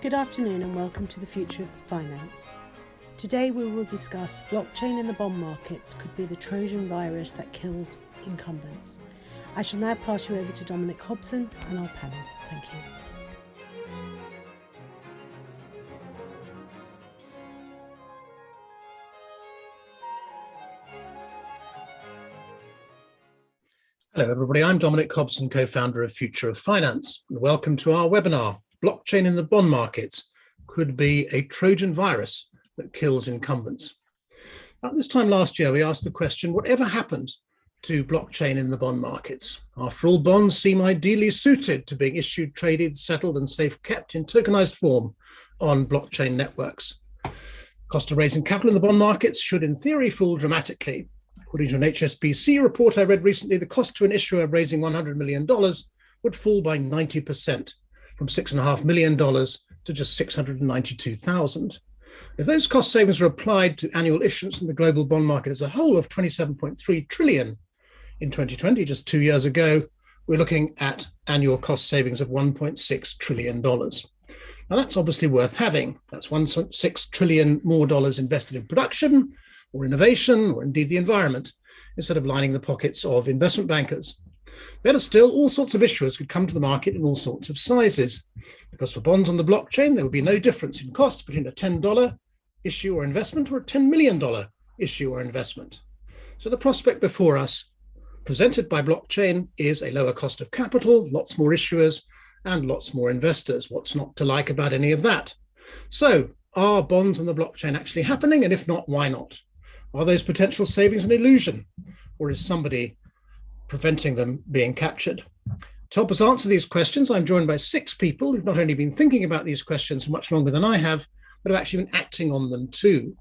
Good afternoon and welcome to the Future of Finance. Today we will discuss blockchain in the bond markets could be the Trojan virus that kills incumbents. I shall now pass you over to Dominic, Hobson and our panel. Thank you. Hello everybody, I'm Dominic Hobson, co-founder of Future of Finance, and welcome to our webinar, Blockchain in the Bond Markets Could Be a Trojan Virus That Kills Incumbents. About this time last year, we asked the question, whatever happened to blockchain in the bond markets? After all, bonds seem ideally suited to being issued, traded, settled, and safe kept in tokenized form on blockchain networks. Cost of raising capital in the bond markets should, in theory, fall dramatically. According to an HSBC report I read recently, the cost to an issuer of raising $100 million would fall by 90%, from $6.5 million to just $692,000. If those cost savings are applied to annual issuance in the global bond market as a whole of $27.3 trillion in 2020, just 2 years ago, we're looking at annual cost savings of $1.6 trillion. Now that's obviously worth having. That's $1.6 trillion more dollars invested in production, or innovation, or indeed the environment, instead of lining the pockets of investment bankers. Better still, all sorts of issuers could come to the market in all sorts of sizes, because for bonds on the blockchain, there would be no difference in cost between a $10 issue or investment or a $10 million issue or investment. So the prospect before us, presented by blockchain, is a lower cost of capital, lots more issuers, and lots more investors. What's not to like about any of that? So are bonds on the blockchain actually happening? And if not, why not? Are those potential savings an illusion, or is somebody preventing them being captured? To help us answer these questions, I'm joined by 6 people who've not only been thinking about these questions for much longer than I have, but have actually been acting on them too.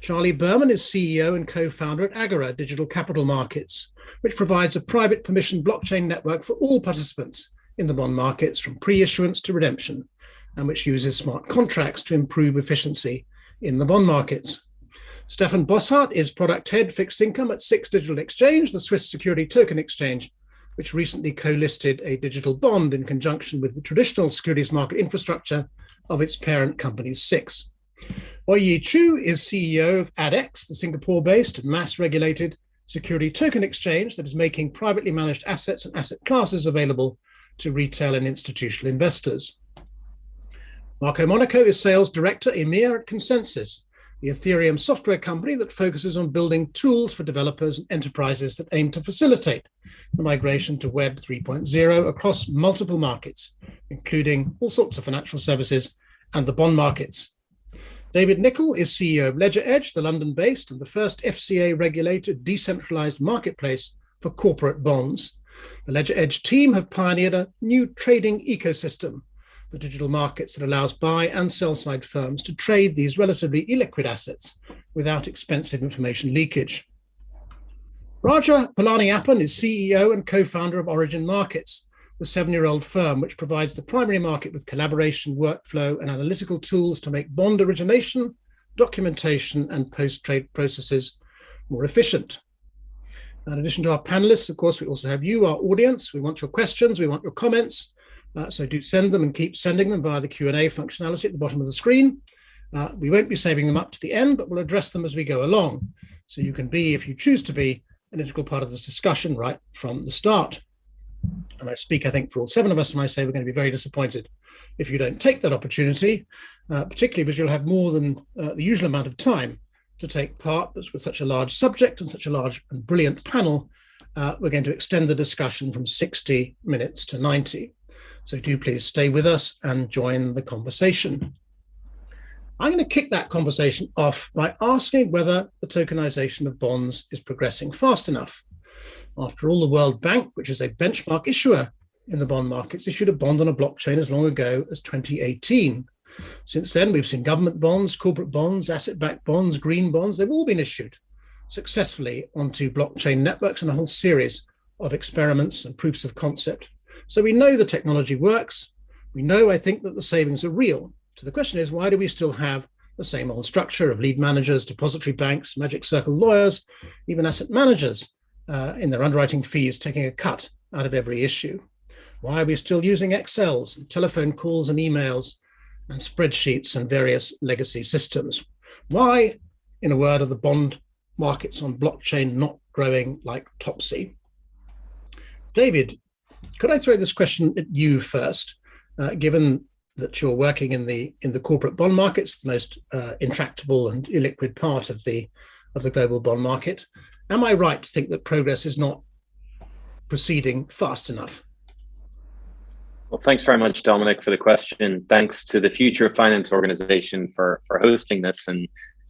Charlie Berman is CEO and co-founder at Agora Digital Capital Markets, which provides a private permissioned blockchain network for all participants in the bond markets from pre-issuance to redemption, and which uses smart contracts to improve efficiency in the bond markets. Stefan Bosshard is product head fixed income at SIX Digital Exchange, the Swiss security token exchange, which recently co-listed a digital bond in conjunction with the traditional securities market infrastructure of its parent company SIX. Oi-Yee Choo is CEO of ADDX, the Singapore-based mass-regulated security token exchange that is making privately managed assets and asset classes available to retail and institutional investors. Monaco is sales director EMEA at Consensys, the Ethereum software company that focuses on building tools for developers and enterprises that aim to facilitate the migration to Web 3.0 across multiple markets, including all sorts of financial services and the bond markets. David Nicol is CEO of LedgerEdge, the London-based and the first FCA-regulated decentralized marketplace for corporate bonds. The LedgerEdge team have pioneered a new trading ecosystem, the digital markets that allows buy and sell side firms to trade these relatively illiquid assets without expensive information leakage. Raja Palaniappan is CEO and co-founder of Origin Markets, the 7-year-old firm which provides the primary market with collaboration, workflow, and analytical tools to make bond origination, documentation, and post-trade processes more efficient. In addition to our panelists, of course, we also have you, our audience. We want your questions, we want your comments. So do send them and keep sending them via the Q&A functionality at the bottom of the screen. We won't be saving them up to the end, but we'll address them as we go along. So you can be, if you choose to be, an integral part of this discussion right from the start. And I speak, I think, for all 7 of us when I say we're going to be very disappointed if you don't take that opportunity, particularly because you'll have more than the usual amount of time to take part. But with such a large subject and such a large and brilliant panel, we're going to extend the discussion from 60 minutes to 90. So do please stay with us and join the conversation. I'm going to kick that conversation off by asking whether the tokenization of bonds is progressing fast enough. After all, the World Bank, which is a benchmark issuer in the bond markets, issued a bond on a blockchain as long ago as 2018. Since then, we've seen government bonds, corporate bonds, asset-backed bonds, green bonds. They've all been issued successfully onto blockchain networks and a whole series of experiments and proofs of concept. So we know the technology works. We know, I think, that the savings are real. So the question is, why do we still have the same old structure of lead managers, depository banks, magic circle lawyers, even asset managers in their underwriting fees taking a cut out of every issue? Why are we still using Excels, and telephone calls and emails and spreadsheets and various legacy systems. Why, in a word, are the bond markets on blockchain not growing like Topsy? David, could I throw this question at you first, given that you're working in the corporate bond markets, the most intractable and illiquid part of the global bond market? Am I right to think that progress is not proceeding fast enough? Well, thanks very much, Dominic, for the question. Thanks to the Future of Finance organization for hosting this. And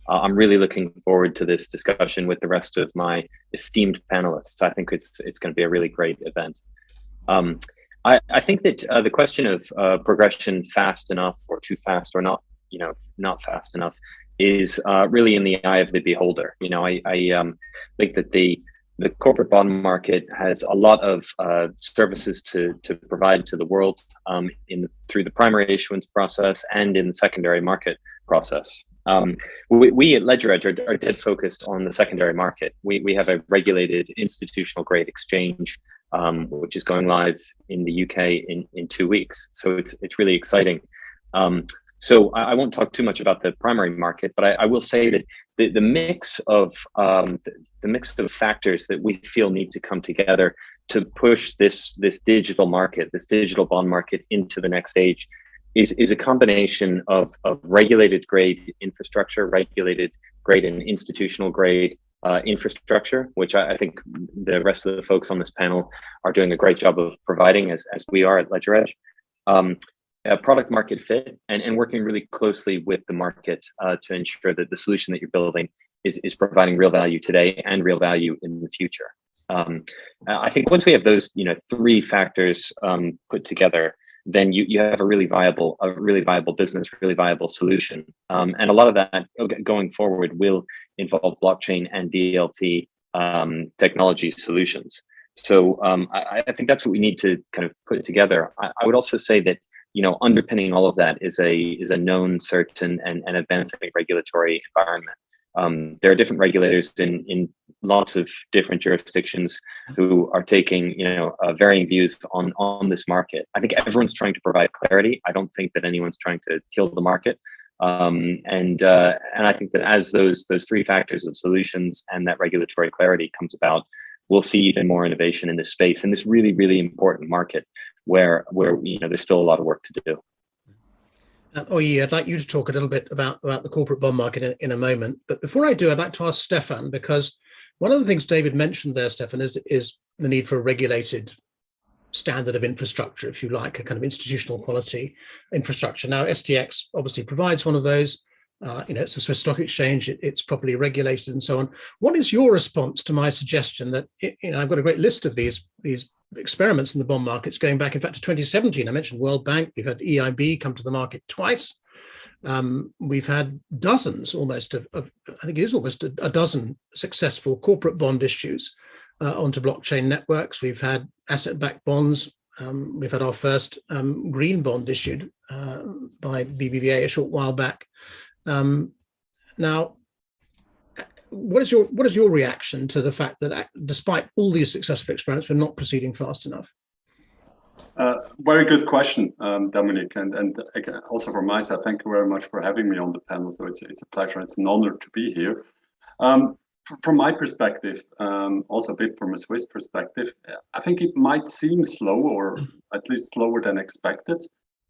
I'm really looking forward to this discussion with the rest of my esteemed panelists. I think it's going to be a really great event. I think that the question of progression fast enough or too fast or not, not fast enough is really in the eye of the beholder. I think that the corporate bond market has a lot of services to provide to the world through the primary issuance process and in the secondary market process. We at LedgerEdge are dead focused on the secondary market. We have a regulated institutional grade exchange, which is going live in the UK in 2 weeks. So it's really exciting. So I won't talk too much about the primary market, but I will say that the mix of factors that we feel need to come together to push this digital market, this digital bond market into the next stage is a combination of regulated grade infrastructure, regulated grade and institutional grade infrastructure, which I think the rest of the folks on this panel are doing a great job of providing, as we are at LedgerEdge. Product market fit and working really closely with the market to ensure that the solution that you're building is providing real value today and real value in the future. I think once we have those three factors put together, then you have a really viable business, really viable solution. And a lot of that going forward will involve blockchain and DLT technology solutions. So I think that's what we need to kind of put together. I would also say that underpinning all of that is a known, certain, and advancing regulatory environment. There are different regulators in lots of different jurisdictions who are taking varying views on this market. I think everyone's trying to provide clarity. I don't think that anyone's trying to kill the market. And I think that as those three factors of solutions and that regulatory clarity comes about, we'll see even more innovation in this space, in this really, really important market where there's still a lot of work to do. Oi-Yee, I'd like you to talk a little bit about the corporate bond market in a moment. But before I do, I'd like to ask Stefan, because one of the things David mentioned there, Stefan, is the need for a regulated standard of infrastructure, if you like, a kind of institutional quality infrastructure. Now, SDX obviously provides one of those. It's a Swiss stock exchange, it's properly regulated and so on. What is your response to my suggestion that, I've got a great list of these experiments in the bond markets going back, in fact, to 2017. I mentioned World Bank. We've had EIB come to the market twice. We've had dozens almost I think it is almost a dozen successful corporate bond issues onto blockchain networks. We've had asset-backed bonds. We've had our first green bond issued by BBVA a short while back. Now, what is your reaction to the fact that despite all these successful experiments, we're not proceeding fast enough? Very good question, Dominic, and again, also from my side, thank you very much for having me on the panel. So it's a pleasure, it's an honor to be here. From my perspective, also a bit from a Swiss perspective, I think it might seem slow, or at least slower than expected.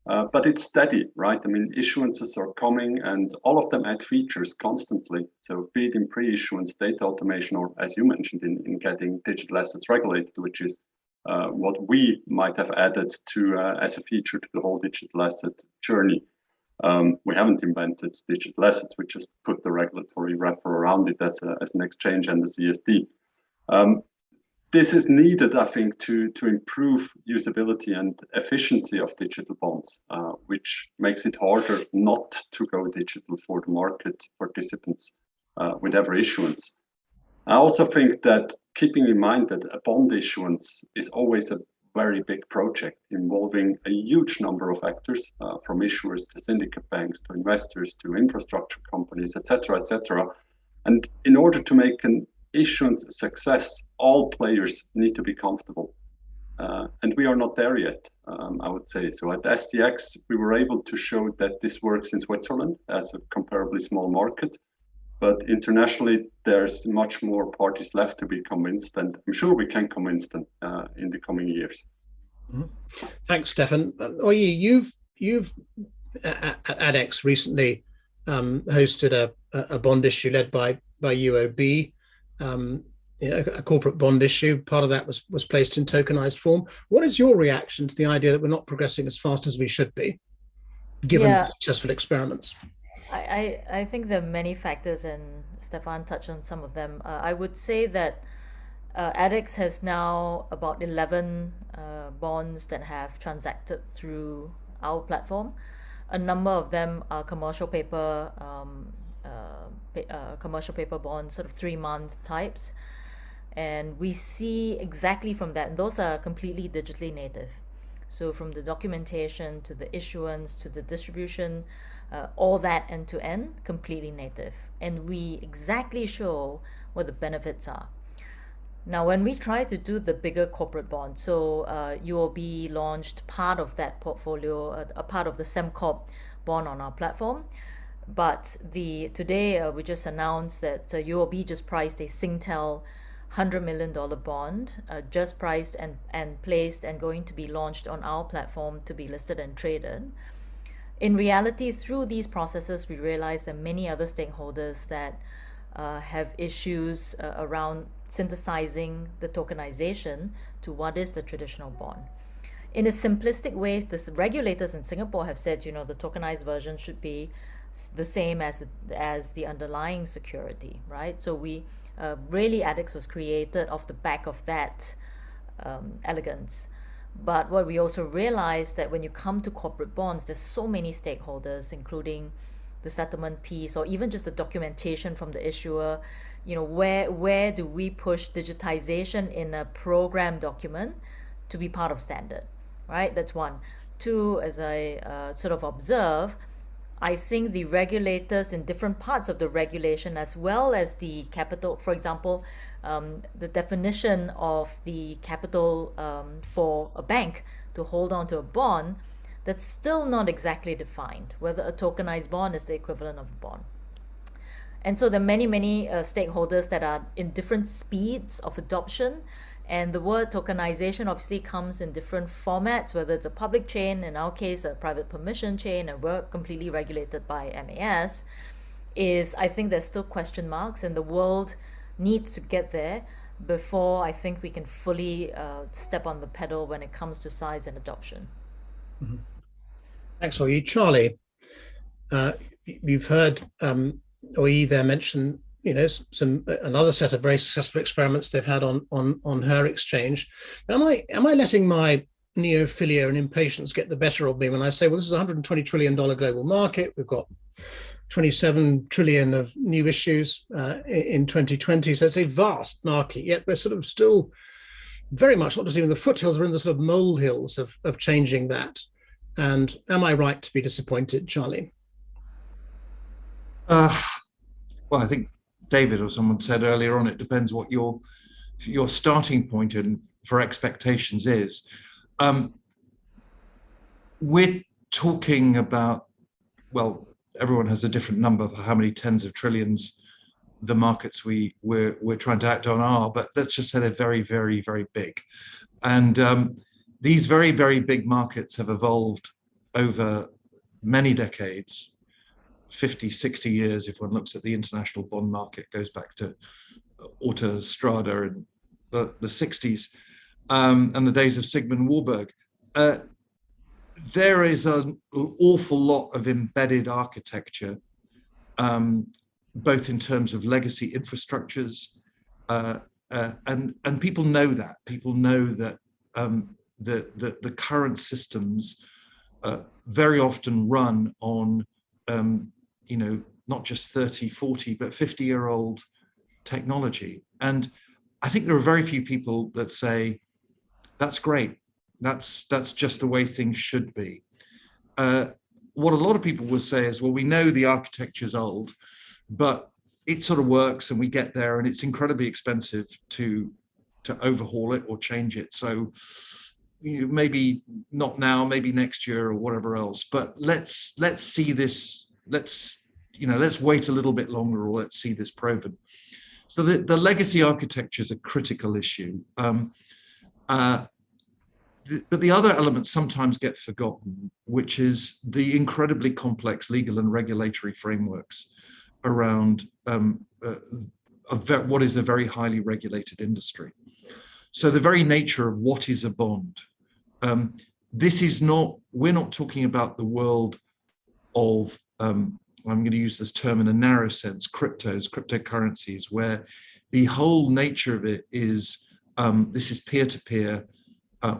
But it's steady, right? I mean, issuances are coming and all of them add features constantly. So be it in pre-issuance data automation, or as you mentioned, in getting digital assets regulated, which is what we might have added to as a feature to the whole digital asset journey. We haven't invented digital assets, we just put the regulatory wrapper around it as an exchange and a CSD. This is needed, I think, to improve usability and efficiency of digital bonds, which makes it harder not to go digital for the market participants with every issuance. I also think that keeping in mind that a bond issuance is always a very big project involving a huge number of actors, from issuers to syndicate banks to investors to infrastructure companies, etc., etc. And in order to make an issuance success, all players need to be comfortable. And we are not there yet, I would say. So at SDX, we were able to show that this works in Switzerland as a comparably small market. But internationally, there's much more parties left to be convinced, and I'm sure we can convince them in the coming years. Mm-hmm. Thanks, Stefan. Oi-Yee, you've at ADDX recently hosted a bond issue led by UOB, a corporate bond issue. Part of that was placed in tokenized form. What is your reaction to the idea that we're not progressing as fast as we should be, given successful experiments? I think there are many factors, and Stefan touched on some of them. I would say that ADDX has now about 11 bonds that have transacted through our platform. A number of them are commercial paper bonds, sort of 3-month types. And we see exactly from that, and those are completely digitally native. So from the documentation to the issuance to the distribution, all that end to end, completely native. And we exactly show what the benefits are. Now, when we try to do the bigger corporate bond, so UOB launched part of that portfolio, a part of the SemCorp bond on our platform. But today we just announced that UOB just priced a Singtel $100 million bond, just priced and placed and going to be launched on our platform to be listed and traded. In reality, through these processes, we realized there are many other stakeholders that have issues around synthesizing the tokenization to what is the traditional bond. In a simplistic way, the regulators in Singapore have said, the tokenized version should be the same as the underlying security, right? So we really ADDX was created off the back of that elegance. But what we also realized that when you come to corporate bonds, there's so many stakeholders, including the settlement piece or even just the documentation from the issuer. Where do we push digitization in a program document to be part of standard, right? That's one. Two, as I sort of observe, I think the regulators in different parts of the regulation, as well as the capital, for example, the definition of the capital for a bank to hold on to a bond, that's still not exactly defined, whether a tokenized bond is the equivalent of a bond. And so there are many, many stakeholders that are in different speeds of adoption. And the word tokenization obviously comes in different formats, whether it's a public chain, in our case, a private permission chain, and we're completely regulated by MAS, I think there's still question marks, and the world needs to get there before I think we can fully step on the pedal when it comes to size and adoption. Mm-hmm. Thanks, Oi-Yee. Charlie, you've heard Oi-Yee there mention another set of very successful experiments they've had on her exchange. Am I letting my neophilia and impatience get the better of me when I say, well, this is a $120 trillion global market. We've got 27 trillion of new issues in 2020. So it's a vast market, yet we're sort of still very much not just even the foothills, we're in the sort of molehills of changing that. And am I right to be disappointed, Charlie? Well, I think David or someone said earlier on, it depends what your starting point and for expectations is. We're talking about, well, everyone has a different number for how many tens of trillions the markets we're trying to act on are, but let's just say they're very, very, very big. And these very, very big markets have evolved over many decades, 50, 60 years, if one looks at the international bond market, goes back to Autostrada in the 60s, and the days of Sigmund Warburg. There is an awful lot of embedded architecture, both in terms of legacy infrastructures, and people know that. People know that the current systems very often run on, not just 30, 40, but 50-year-old technology. And I think there are very few people that say, that's great. That's just the way things should be. What a lot of people will say is, well, we know the architecture's old, but it sort of works and we get there, and it's incredibly expensive to overhaul it or change it. So maybe not now, maybe next year or whatever else. But let's see this. Let's wait a little bit longer, or let's see this proven. So the legacy architecture is a critical issue. But the other elements sometimes get forgotten, which is the incredibly complex legal and regulatory frameworks around what is a very highly regulated industry. So the very nature of what is a bond. We're not talking about the world of, I'm going to use this term in a narrow sense, cryptocurrencies, where the whole nature of it is, this is peer-to-peer.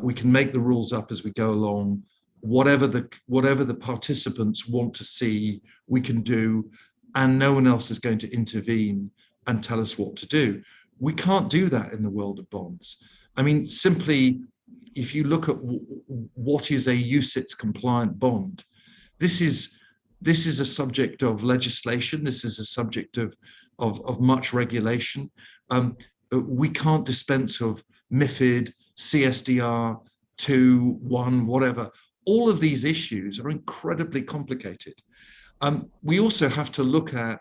We can make the rules up as we go along. Whatever the participants want to see, we can do, and no one else is going to intervene and tell us what to do. We can't do that in the world of bonds. I mean, simply, if you look at what is a UCITS compliant bond, this is a subject of legislation. This is a subject of much regulation. We can't dispense of MiFID, CSDR, 2, 1, whatever. All of these issues are incredibly complicated. We also have to look at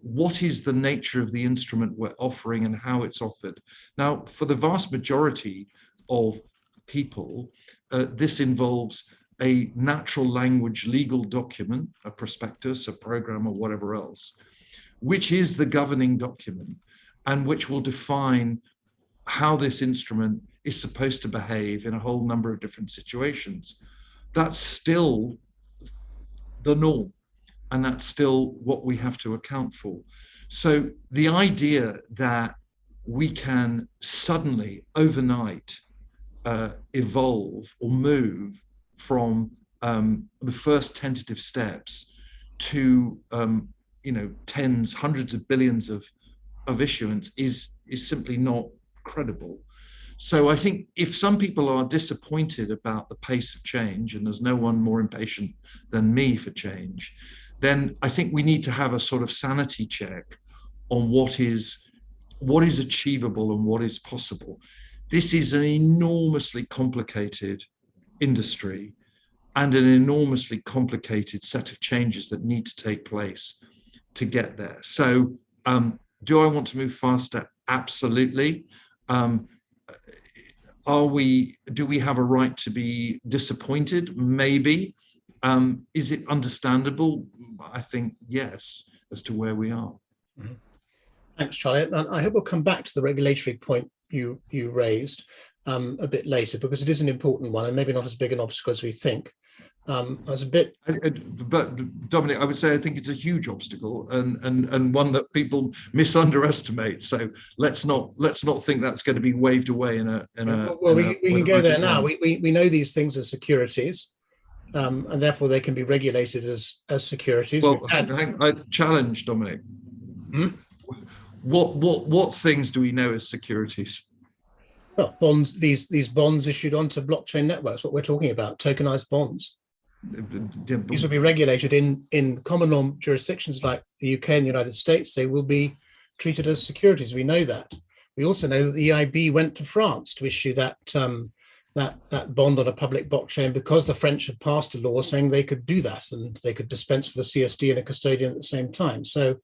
what is the nature of the instrument we're offering and how it's offered. Now, for the vast majority of people, this involves a natural language legal document, a prospectus, a program, or whatever else, which is the governing document and which will define how this instrument is supposed to behave in a whole number of different situations. That's still the norm, and that's still what we have to account for. So the idea that we can suddenly, overnight, evolve or move from the first tentative steps to tens, hundreds of billions of issuance is simply not credible. So I think if some people are disappointed about the pace of change, and there's no one more impatient than me for change, then I think we need to have a sort of sanity check on what is achievable and what is possible. This is an enormously complicated industry and an enormously complicated set of changes that need to take place to get there. So do I want to move faster? Absolutely. Do we have a right to be disappointed? Maybe. Is it understandable? I think yes, as to where we are. Mm-hmm. Thanks, Charlie. And I hope we'll come back to the regulatory point you raised a bit later, because it is an important one and maybe not as big an obstacle as we think. But Dominic, I would say I think it's a huge obstacle and one that people misunderestimate. So let's not think that's going to be waved away in a. We can go there now. We know these things are securities, and therefore they can be regulated as securities. Well, I challenge Dominic. Hmm? What things do we know as securities? Well, bonds. These bonds issued onto blockchain networks. What we're talking about, tokenized bonds. These will be regulated in common law jurisdictions like the UK and the United States. They will be treated as securities. We know that. We also know that the EIB went to France to issue that bond on a public blockchain because the French had passed a law saying they could do that and they could dispense with a CSD and a custodian at the same time. So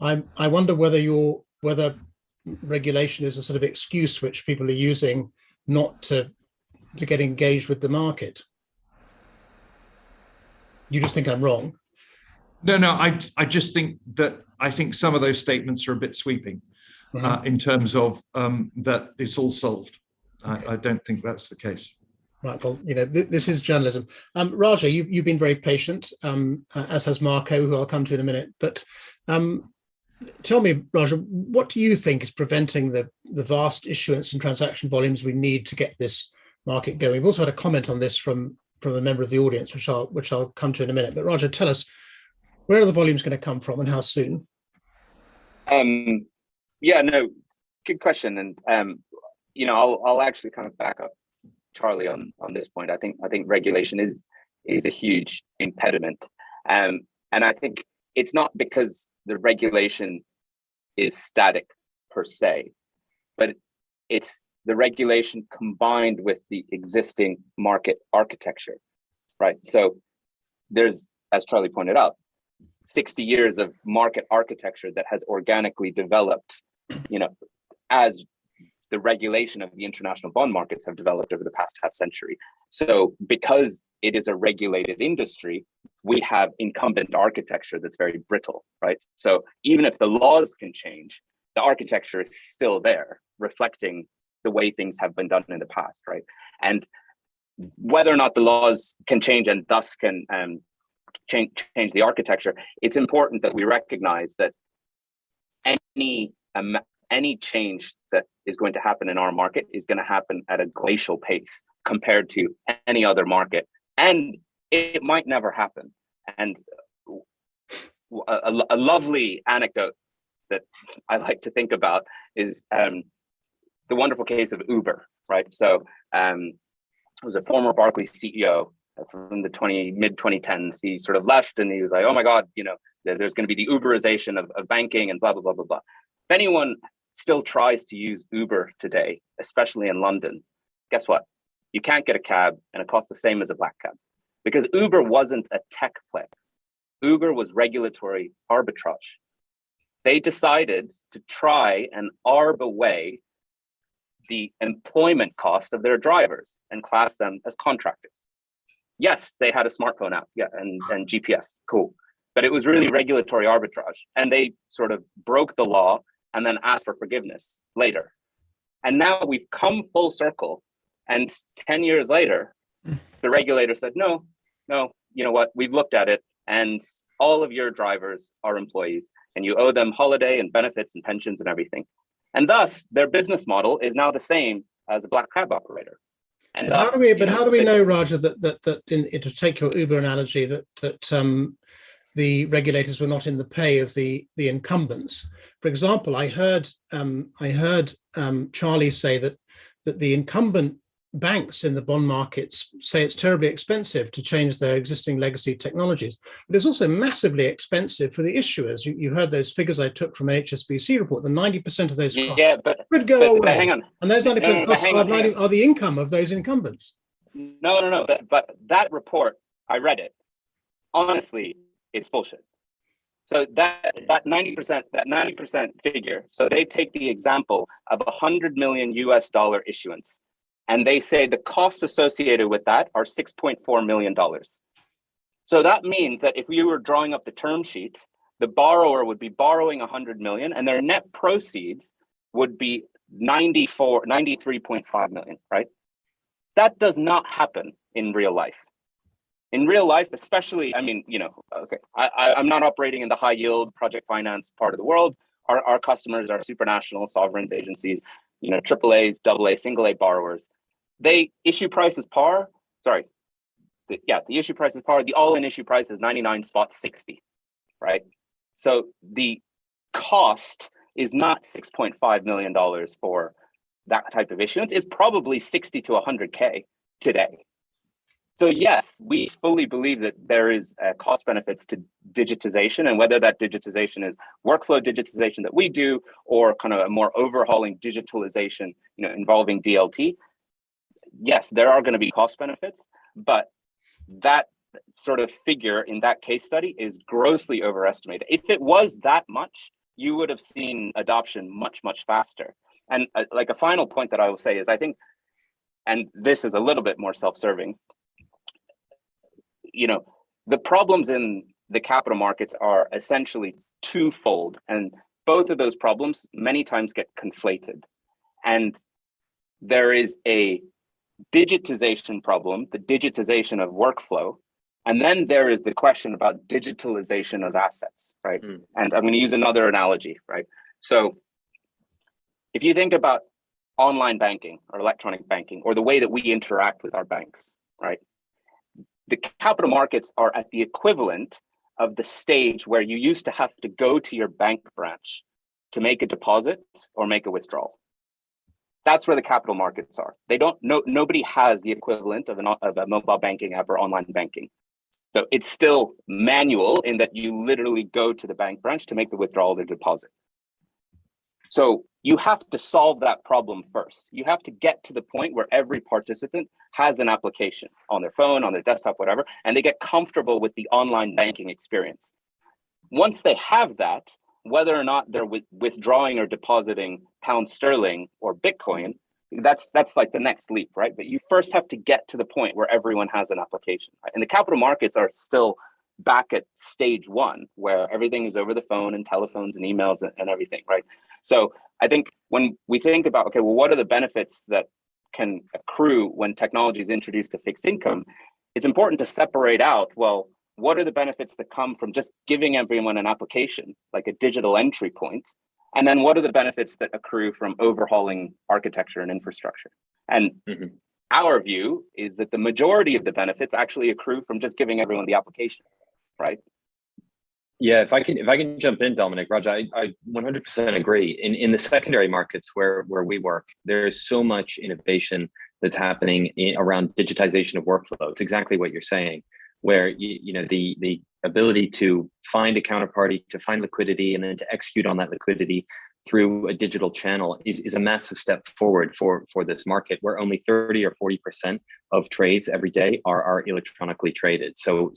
I wonder whether regulation is a sort of excuse which people are using not to get engaged with the market. You just think I'm wrong? No, I just think I think some of those statements are a bit sweeping in terms of that it's all solved. Okay. I don't think that's the case. Right. Well, this is journalism. Raja, you've been very patient, as has Marco, who I'll come to in a minute. But tell me, Raja, what do you think is preventing the vast issuance and transaction volumes we need to get this market going? We've also had a comment on this from a member of the audience, which I'll come to in a minute. But Raja, tell us, where are the volumes going to come from and how soon? Good question. And I'll actually kind of back up Charlie on this point. I think regulation is a huge impediment. And I think it's not because the regulation is static per se, but it's the regulation combined with the existing market architecture, right? So there's, as Charlie pointed out, 60 years of market architecture that has organically developed, as the regulation of the international bond markets have developed over the past half century. So because it is a regulated industry, we have incumbent architecture that's very brittle, right? So even if the laws can change, the architecture is still there, reflecting the way things have been done in the past, right? And whether or not the laws can change and thus can change the architecture, it's important that we recognize that any change that is going to happen in our market is going to happen at a glacial pace compared to any other market, and it might never happen. And a lovely anecdote that I like to think about is the wonderful case of Uber, right? So it was a former Barclays CEO from the mid 2010s. He sort of left and he was like, oh my God, there's going to be the Uberization of banking and blah, blah, blah, blah, blah. If anyone still tries to use Uber today, especially in London, guess what? You can't get a cab and it costs the same as a black cab, because Uber wasn't a tech play. Uber was regulatory arbitrage. They decided to try and arb away the employment cost of their drivers and class them as contractors. Yes, they had a smartphone app, yeah, and GPS, cool. But it was really regulatory arbitrage. And they sort of broke the law and then asked for forgiveness later. And now we've come full circle. And 10 years later, the regulator said, no, you know what, we've looked at it, and all of your drivers are employees, and you owe them holiday and benefits and pensions and everything. And thus, their business model is now the same as a black cab operator. And how do we know, Raja, that to take your Uber analogy, that the regulators were not in the pay of the incumbents? For example, I heard Charlie say that the incumbent banks in the bond markets say it's terribly expensive to change their existing legacy technologies, but it's also massively expensive for the issuers. You heard those figures I took from an HSBC report, the 90% of those costs could go away. But hang on. And those 90% costs are the income of those incumbents. No. But that report, I read it. Honestly, it's bullshit. So that 90% figure, so they take the example of $100 million issuance. And they say the costs associated with that are $6.4 million. So that means that if we were drawing up the term sheet, the borrower would be borrowing 100 million and their net proceeds would be 93.5 million, right? That does not happen in real life. In real life, especially, I'm not operating in the high yield project finance part of the world. Our customers are supranational sovereigns agencies, AAA, AA, single A borrowers. They issue prices par. Sorry, the issue price is par. The all-in issue price is 99.60, right? So the cost is not $6.5 million for that type of issuance. It's probably 60 to 100K today. So yes, we fully believe that there is cost benefits to digitization, and whether that digitization is workflow digitization that we do, or kind of a more overhauling digitalization, involving DLT. Yes, there are going to be cost benefits, but that sort of figure in that case study is grossly overestimated. If it was that much, you would have seen adoption much, much faster. And like a final point that I will say is, I think, and this is a little bit more self-serving, the problems in the capital markets are essentially twofold, and both of those problems many times get conflated. And there is a digitization problem, the digitization of workflow, and then there is the question about digitalization of assets, right? And I'm going to use another analogy, right? So if you think about online banking or electronic banking, or the way that we interact with our banks, right? The capital markets are at the equivalent of the stage where you used to have to go to your bank branch to make a deposit or make a withdrawal. That's where the capital markets are. Nobody has the equivalent of a mobile banking app or online banking. So it's still manual in that you literally go to the bank branch to make the withdrawal or deposit. So you have to solve that problem first. You have to get to the point where every participant has an application on their phone, on their desktop, whatever, and they get comfortable with the online banking experience. Once they have that, whether or not they're withdrawing or depositing pound sterling or Bitcoin, that's like the next leap, right? But you first have to get to the point where everyone has an application, right? And the capital markets are still back at stage one, where everything is over the phone and telephones and emails and everything, right? So I think when we think about, okay, well, what are the benefits that can accrue when technology is introduced to fixed income? It's important to separate out, well, what are the benefits that come from just giving everyone an application, like a digital entry point? And then what are the benefits that accrue from overhauling architecture and infrastructure? And our view is that the majority of the benefits actually accrue from just giving everyone the application, right? Yeah, if I can jump in, Dominic, Raj, I 100% agree. In the secondary markets where we work, there is so much innovation that's happening around digitization of workflow. It's exactly what you're saying, where the ability to find a counterparty, to find liquidity, and then to execute on that liquidity through a digital channel is a massive step forward for this market, where only 30 or 40% of trades every day are electronically traded. So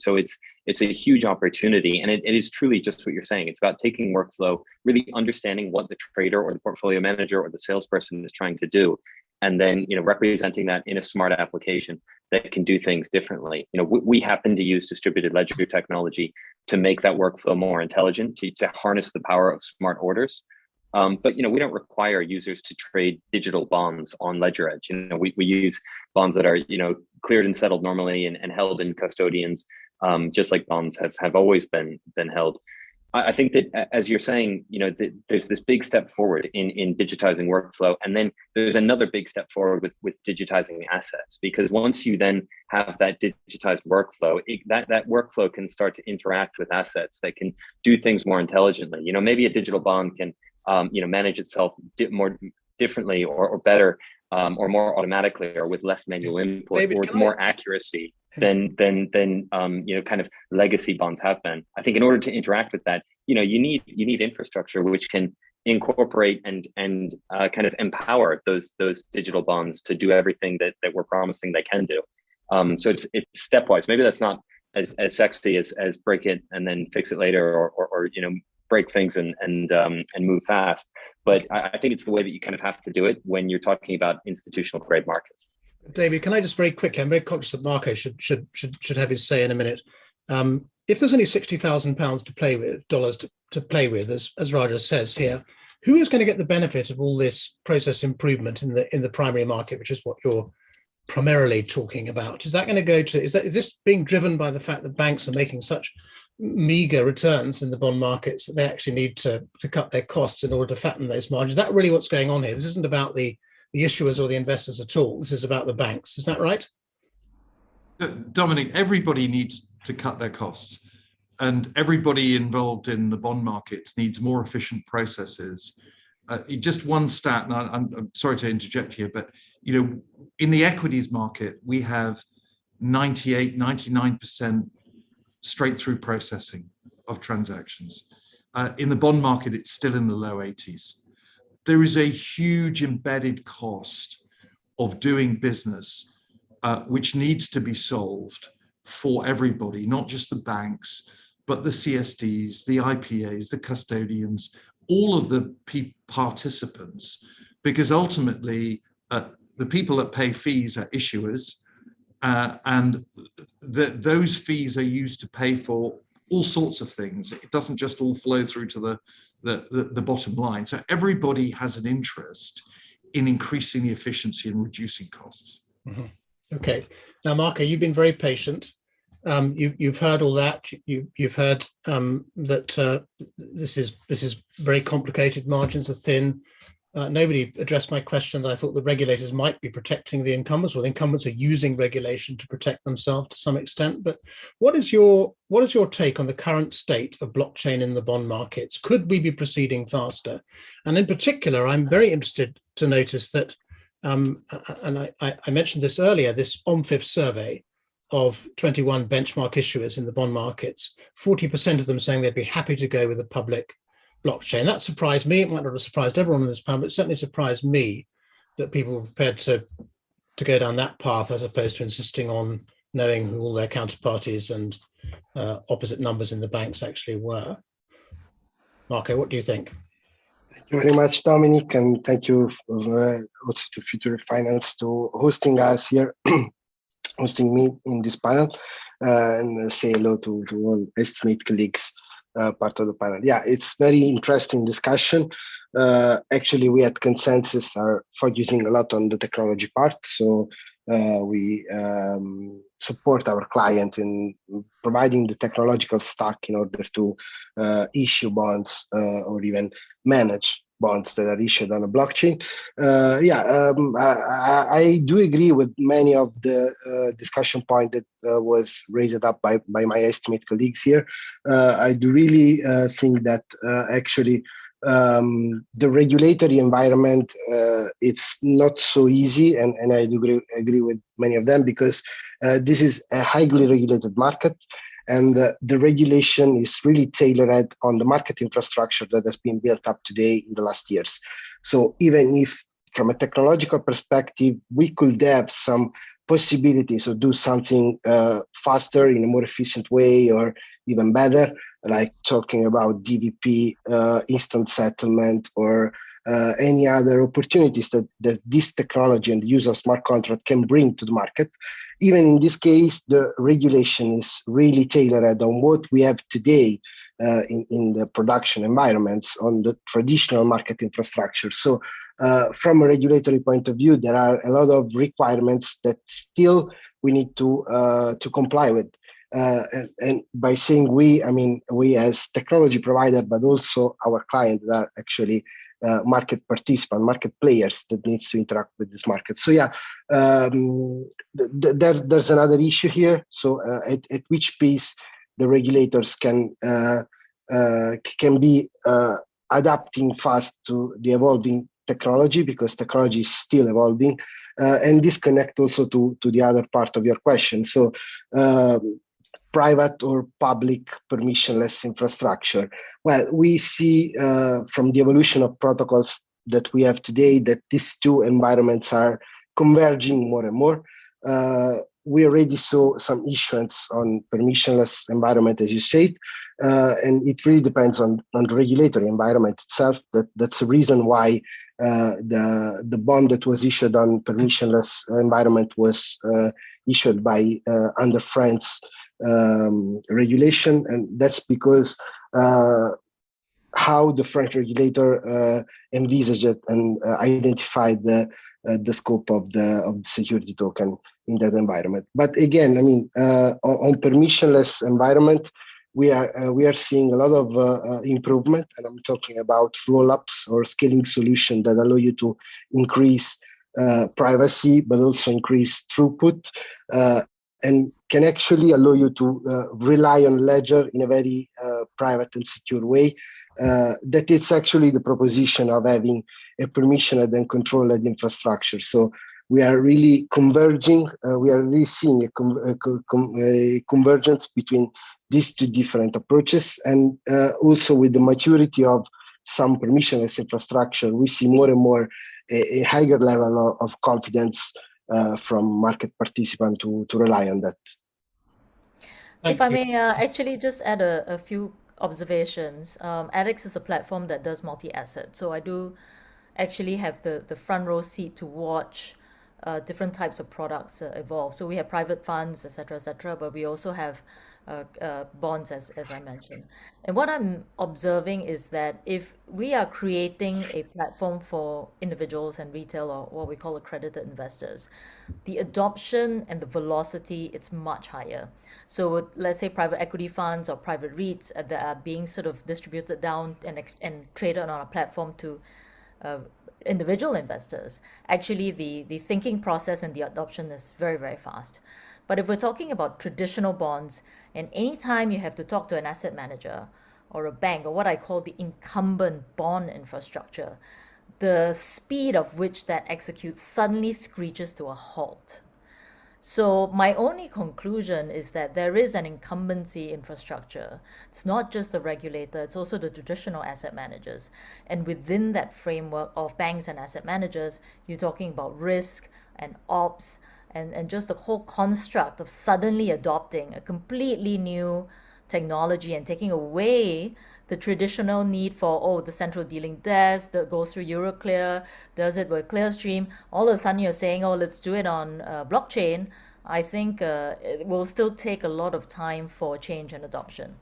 it's a huge opportunity, and it is truly just what you're saying. It's about taking workflow, really understanding what the trader or the portfolio manager or the salesperson is trying to do, and then representing that in a smart application that can do things differently. We happen to use distributed ledger technology to make that workflow more intelligent, to harness the power of smart orders. But we don't require users to trade digital bonds on LedgerEdge. We use bonds that are cleared and settled normally and held in custodians, just like bonds have always been held. I think that, as you're saying, there's this big step forward in digitizing workflow, and then there's another big step forward with digitizing assets, because once you then have that digitized workflow, that workflow can start to interact with assets that can do things more intelligently. Maybe a digital bond can manage itself more differently or better, or more automatically, or with less manual input, or with more accuracy than kind of legacy bonds have been. I think in order to interact with that, you need infrastructure which can incorporate and kind of empower those digital bonds to do everything that we're promising they can do. So it's stepwise. Maybe that's not as sexy as break it and then fix it later, or break things and move fast. But I think it's the way that you kind of have to do it when you're talking about institutional grade markets. David, can I just very quickly, I'm very conscious that Marco should have his say in a minute. If there's only £60,000 to play with, dollars to play with, as Raja says here, who is going to get the benefit of all this process improvement in the primary market, which is what you're primarily talking about? Is that going to go to, is this being driven by the fact that banks are making such meager returns in the bond markets that they actually need to cut their costs in order to fatten those margins? Is that really what's going on here? This isn't about the issuers or the investors at all. This is about the banks. Is that right? Dominic, everybody needs to cut their costs, and everybody involved in the bond markets needs more efficient processes. Just one stat, and I'm sorry to interject here, but in the equities market, we have 99% straight through processing of transactions. In the bond market, it's still in the low 80s. There is a huge embedded cost of doing business, which needs to be solved for everybody, not just the banks, but the CSDs, the IPAs, the custodians, all of the participants, because ultimately the people that pay fees are issuers, and those fees are used to pay for all sorts of things. It doesn't just all flow through to the bottom line. So everybody has an interest in increasing the efficiency and reducing costs. Mm-hmm. Okay. Now, Marco, you've been very patient. You've heard all that. You've heard that this is very complicated. Margins are thin. Nobody addressed my question that I thought the regulators might be protecting the incumbents, or the incumbents are using regulation to protect themselves to some extent. But what is your take on the current state of blockchain in the bond markets? Could we be proceeding faster? And in particular, I'm very interested to notice that, and I mentioned this earlier, this OMFIF survey of 21 benchmark issuers in the bond markets, 40% of them saying they'd be happy to go with a public blockchain. That surprised me. It might not have surprised everyone on this panel, but it certainly surprised me that people were prepared to go down that path as opposed to insisting on knowing who all their counterparties and opposite numbers in the banks actually were. Marco, what do you think? Thank you very much, Dominic, and thank you also to Future Finance to hosting us here, hosting me in this panel, and say hello to all estimate colleagues part of the panel. Yeah, it's very interesting discussion. Actually, we at Consensys are focusing a lot on the technology part, so we support our client in providing the technological stack in order to issue bonds or even manage bonds that are issued on a blockchain. I do agree with many of the discussion point that was raised up by my estimate colleagues here. I do really think that actually the regulatory environment, it's not so easy, and I do agree with many of them, because this is a highly regulated market, and the regulation is really tailored on the market infrastructure that has been built up today in the last years. So even if from a technological perspective, we could have some possibilities of do something faster in a more efficient way, or even better, like talking about DVP, instant settlement, or any other opportunities that this technology and the use of smart contract can bring to the market. Even in this case, the regulation is really tailored on what we have today in the production environments on the traditional market infrastructure. So from a regulatory point of view, there are a lot of requirements that still we need to comply with. And by saying we, I mean we as technology provider, but also our clients that are actually market participant, market players that needs to interact with this market. So yeah, there's another issue here. So at which pace the regulators can be adapting fast to the evolving technology, because technology is still evolving, and this connect also to the other part of your question. So private or public permissionless infrastructure. Well, we see from the evolution of protocols that we have today that these two environments are converging more and more. We already saw some issuance on permissionless environment, as you said, and it really depends on the regulatory environment itself. That's the reason why the bond that was issued on permissionless environment was issued by under France regulation, and that's because how the French regulator envisaged it and identified the scope of the security token in that environment. But again, I mean, on permissionless environment, we are seeing a lot of improvement, and I'm talking about rollups or scaling solution that allow you to increase privacy, but also increase throughput, and can actually allow you to rely on Ledger in a very private and secure way. That it's actually the proposition of having a permissioned and controlled infrastructure. So we are really converging. We are really seeing a convergence between these two different approaches, and also with the maturity of some permissionless infrastructure, we see more and more a higher level of confidence from market participant to rely on that. If I may actually just add a few observations. ADDX is a platform that does multi-asset. So I do actually have the front row seat to watch different types of products evolve. So we have private funds, etc., but we also have bonds, as I mentioned. And what I'm observing is that if we are creating a platform for individuals and retail, or what we call accredited investors, the adoption and the velocity, it's much higher. So let's say private equity funds or private REITs that are being sort of distributed down and traded on our platform to individual investors. Actually, the thinking process and the adoption is very, very fast. But if we're talking about traditional bonds, and anytime you have to talk to an asset manager or a bank, or what I call the incumbent bond infrastructure, the speed of which that executes suddenly screeches to a halt. So my only conclusion is that there is an incumbency infrastructure. It's not just the regulator, it's also the traditional asset managers. And within that framework of banks and asset managers, you're talking about risk and ops and just the whole construct of suddenly adopting a completely new technology and taking away the traditional need for, the central dealing desk that goes through Euroclear, does it with Clearstream. All of a sudden you're saying, let's do it on blockchain. I think it will still take a lot of time for change and adoption.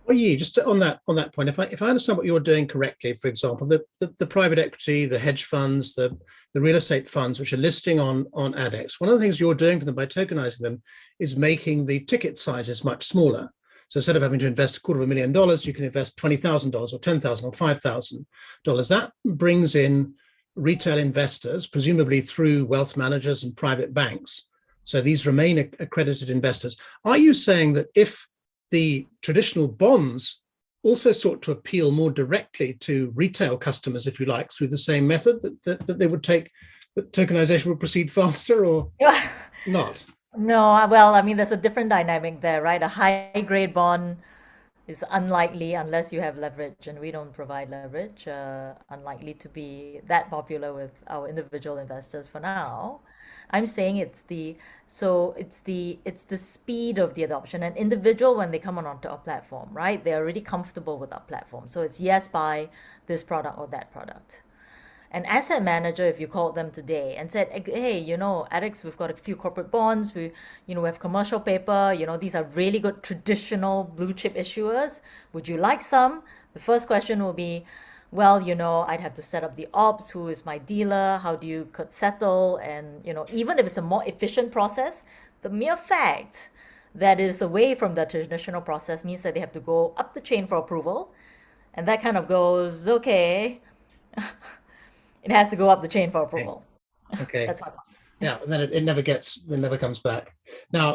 Oi-Yee, just on that point, if I understand what you're doing correctly, for example, the private equity, the hedge funds, the real estate funds, which are listing on ADDX, one of the things you're doing for them by tokenizing them is making the ticket sizes much smaller. So instead of having to invest $250,000, you can invest $20,000 or $10,000 or $5,000. That brings in retail investors, presumably through wealth managers and private banks. So these remain accredited investors. Are you saying that if the traditional bonds also sought to appeal more directly to retail customers, if you like, through the same method, that they would take, that tokenization would proceed faster, or not? No, well, I mean, there's a different dynamic there, right? A high-grade bond is unlikely unless you have leverage, and we don't provide leverage. Unlikely to be that popular with our individual investors for now. I'm saying it's the speed of the adoption. An individual, when they come onto our platform, right? They're already comfortable with our platform. So it's yes, buy this product or that product. An asset manager, if you called them today and said, hey, ADDX, we've got a few corporate bonds, we have commercial paper, these are really good traditional blue chip issuers. Would you like some? The first question will be, well, I'd have to set up the ops, who is my dealer, how do you settle? And, even if it's a more efficient process, the mere fact that is away from the traditional process means that they have to go up the chain for approval. And that kind of goes, okay. It has to go up the chain for approval. Okay. That's my point. Yeah, and then it never comes back. Now,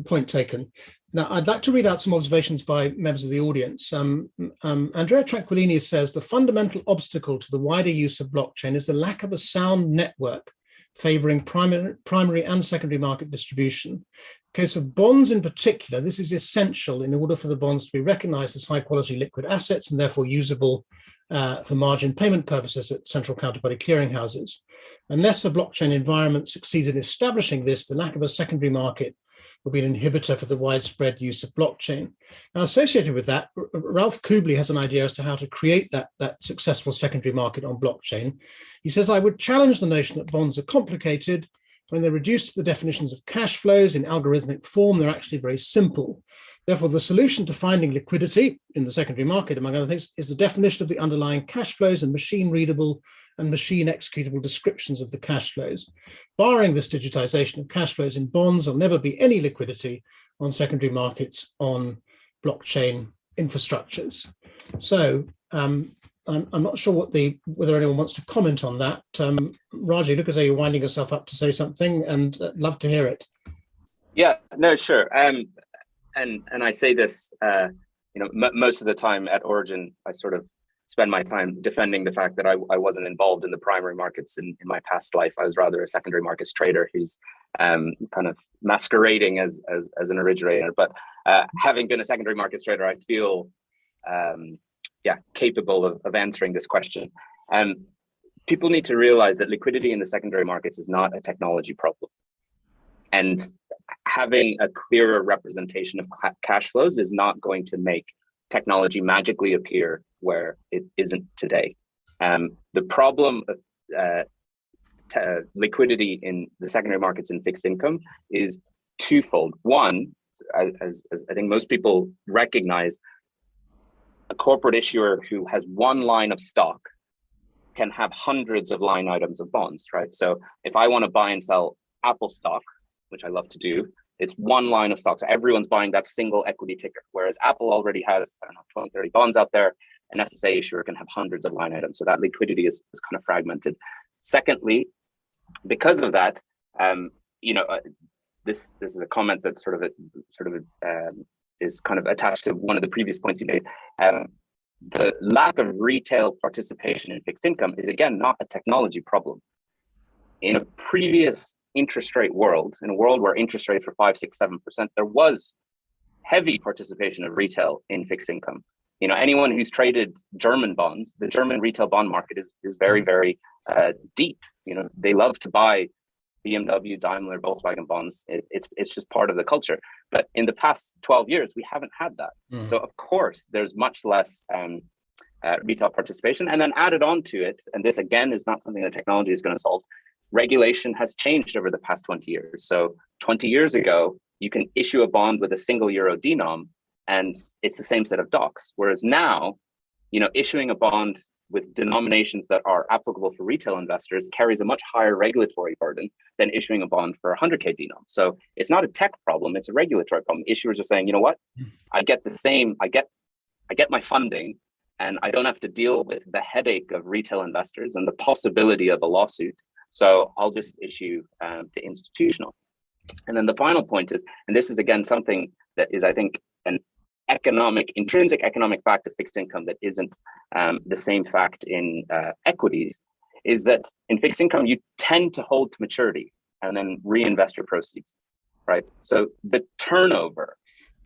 point taken. Now, I'd like to read out some observations by members of the audience. Andrea Tranquillini says, the fundamental obstacle to the wider use of blockchain is the lack of a sound network favoring primary and secondary market distribution. In the case of bonds in particular, this is essential in order for the bonds to be recognized as high quality liquid assets and therefore usable for margin payment purposes at central counterparty clearinghouses. Unless a blockchain environment succeeds in establishing this, the lack of a secondary market will be an inhibitor for the widespread use of blockchain. Now, associated with that, Ralph Kubli has an idea as to how to create that successful secondary market on blockchain. He says, I would challenge the notion that bonds are complicated. When they're reduced to the definitions of cash flows in algorithmic form, they're actually very simple. Therefore, the solution to finding liquidity in the secondary market, among other things, is the definition of the underlying cash flows and machine-readable and machine-executable descriptions of the cash flows. Barring this digitization of cash flows in bonds, there'll never be any liquidity on secondary markets on blockchain infrastructures. So I'm not sure whether anyone wants to comment on that. Raji, look as though you're winding yourself up to say something, and love to hear it. Yeah, no, sure. And I say this, most of the time at Origin, I sort of spend my time defending the fact that I wasn't involved in the primary markets in my past life. I was rather a secondary markets trader who's kind of masquerading as an originator. But having been a secondary markets trader, I feel capable of answering this question. People need to realize that liquidity in the secondary markets is not a technology problem. And having a clearer representation of cash flows is not going to make technology magically appear where it isn't today. The problem of liquidity in the secondary markets in fixed income is twofold. One, as I think most people recognize, a corporate issuer who has one line of stock can have hundreds of line items of bonds, right? So if I want to buy and sell Apple stock, which I love to do, it's one line of stock. So everyone's buying that single equity ticker, whereas Apple already has, 20, 30 bonds out there. An SSA issuer can have hundreds of line items. So that liquidity is kind of fragmented. Secondly, because of that, this is a comment that sort of is kind of attached to one of the previous points you made. The lack of retail participation in fixed income is, again, not a technology problem. In a previous interest rate world, in a world where interest rates were 5, 6, 7%, there was heavy participation of retail in fixed income. Anyone who's traded German bonds, the German retail bond market is very, very deep. They love to buy BMW, Daimler, Volkswagen bonds. It's just part of the culture. But in the past 12 years, we haven't had that. So of course, there's much less retail participation. And then added on to it, and this again is not something that technology is going to solve, regulation has changed over the past 20 years. So 20 years ago, you can issue a bond with a single euro denom, and it's the same set of docs. Whereas now, issuing a bond with denominations that are applicable for retail investors carries a much higher regulatory burden than issuing a bond for 100K denom. So it's not a tech problem, it's a regulatory problem. Issuers are saying, you know what, I get the same, I get my funding, and I don't have to deal with the headache of retail investors and the possibility of a lawsuit. So I'll just issue to institutional. And then the final point is, and this is again something that is, I think, an intrinsic economic fact of fixed income that isn't the same fact in equities, is that in fixed income, you tend to hold to maturity and then reinvest your proceeds, right? So the turnover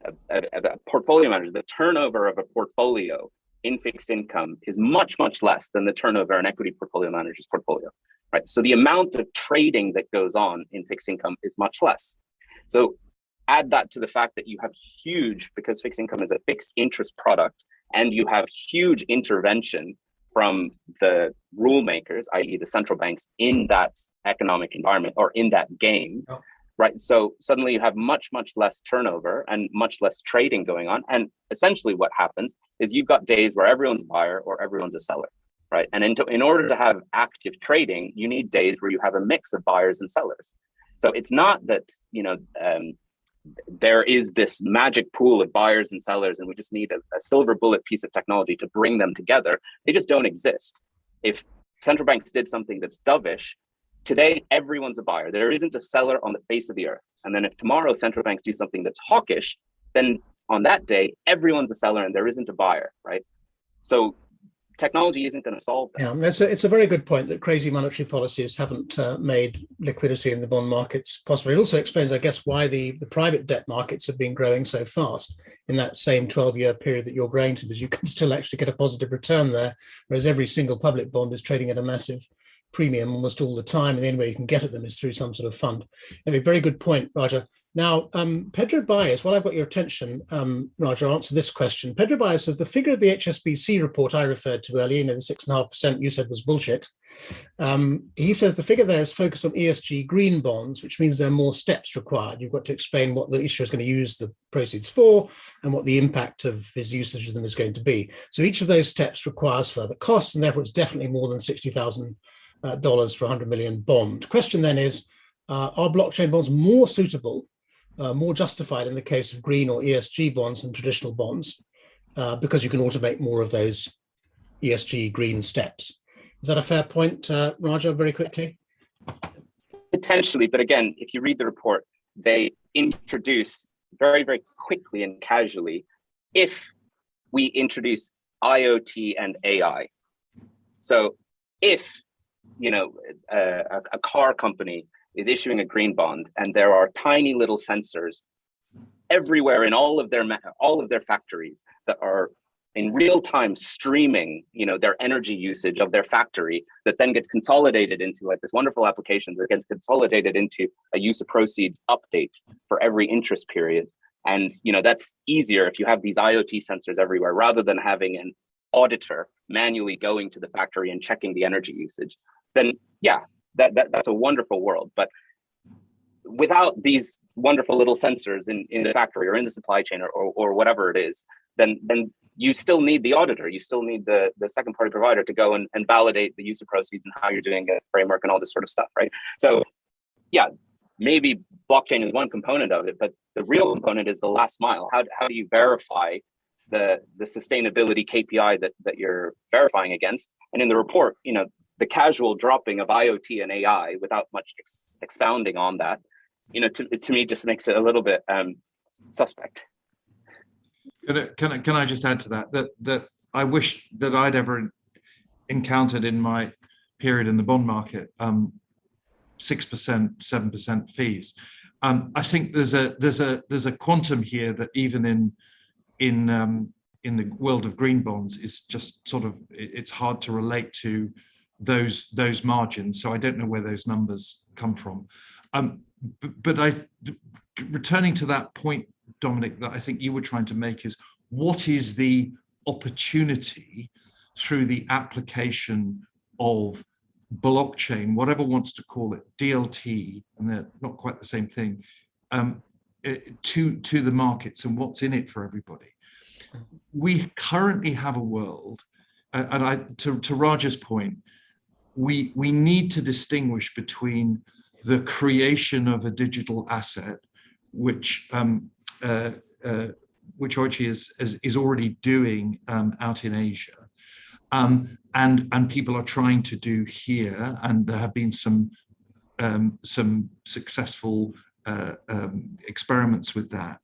of a portfolio manager, the turnover of a portfolio in fixed income is much, much less than the turnover in equity portfolio manager's portfolio, right? So the amount of trading that goes on in fixed income is much less. So add that to the fact that you have because fixed income is a fixed interest product, and you have huge intervention from the rule makers, i.e. the central banks, in that economic environment or in that game, right? So suddenly you have much, much less turnover and much less trading going on. And essentially what happens is you've got days where everyone's a buyer or everyone's a seller, right? And in order to have active trading, you need days where you have a mix of buyers and sellers. So it's not that, there is this magic pool of buyers and sellers, and we just need a silver bullet piece of technology to bring them together. They just don't exist. If central banks did something that's dovish, today everyone's a buyer. There isn't a seller on the face of the earth. And then if tomorrow central banks do something that's hawkish, then on that day, everyone's a seller and there isn't a buyer, right? So technology isn't going to solve that. Yeah, it's a very good point that crazy monetary policies haven't made liquidity in the bond markets possible. It also explains, I guess, why the private debt markets have been growing so fast in that same 12-year period that you're growing to, because you can still actually get a positive return there, whereas every single public bond is trading at a massive premium almost all the time, and the only way you can get at them is through some sort of fund. Anyway, very good point, Raja. Now, Pedro Baez, while I've got your attention, Raja, answer this question. Pedro Baez says the figure of the HSBC report I referred to earlier, the 6.5% you said was bullshit. He says the figure there is focused on ESG green bonds, which means there are more steps required. You've got to explain what the issuer is going to use the proceeds for and what the impact of his usage of them is going to be. So each of those steps requires further costs, and therefore it's definitely more than $60,000 for 100 million bond. Question then is, are blockchain bonds more suitable, more justified in the case of green or ESG bonds than traditional bonds, because you can automate more of those ESG green steps? Is that a fair point, Raja, very quickly? Potentially, but again, if you read the report, they introduce very, very quickly and casually, if we introduce IoT and AI. So if, a car company is issuing a green bond and there are tiny little sensors everywhere in all of their factories that are in real time streaming, their energy usage of their factory, that then gets consolidated into like this wonderful application that gets consolidated into a use of proceeds updates for every interest period. And, that's easier if you have these IoT sensors everywhere rather than having an auditor manually going to the factory and checking the energy usage. Then, yeah, that's a wonderful world. But without these wonderful little sensors in the factory or in the supply chain or whatever it is, then you still need the auditor. You still need the second party provider to go and validate the use of proceeds and how you're doing a framework and all this sort of stuff, right? So yeah, maybe blockchain is one component of it, but the real component is the last mile. How do you verify the sustainability KPI that you're verifying against? And in the report, the casual dropping of IoT and AI without much expounding on that, to me just makes it a little bit suspect. Can I just add to that I wish that I'd ever encountered in my period in the bond market 6%, 7% fees. I think there's a quantum here that even in the world of green bonds is just sort of, it's hard to relate to those margins. So I don't know where those numbers come from. But returning to that point, Dominic, that I think you were trying to make is, what is the opportunity through the application of blockchain, whatever wants to call it, DLT, and they're not quite the same thing, to the markets, and what's in it for everybody? We currently have a world, and to Raja's point, we need to distinguish between the creation of a digital asset, which Oi-Yee is already doing out in Asia, and people are trying to do here, and there have been some successful experiments with that,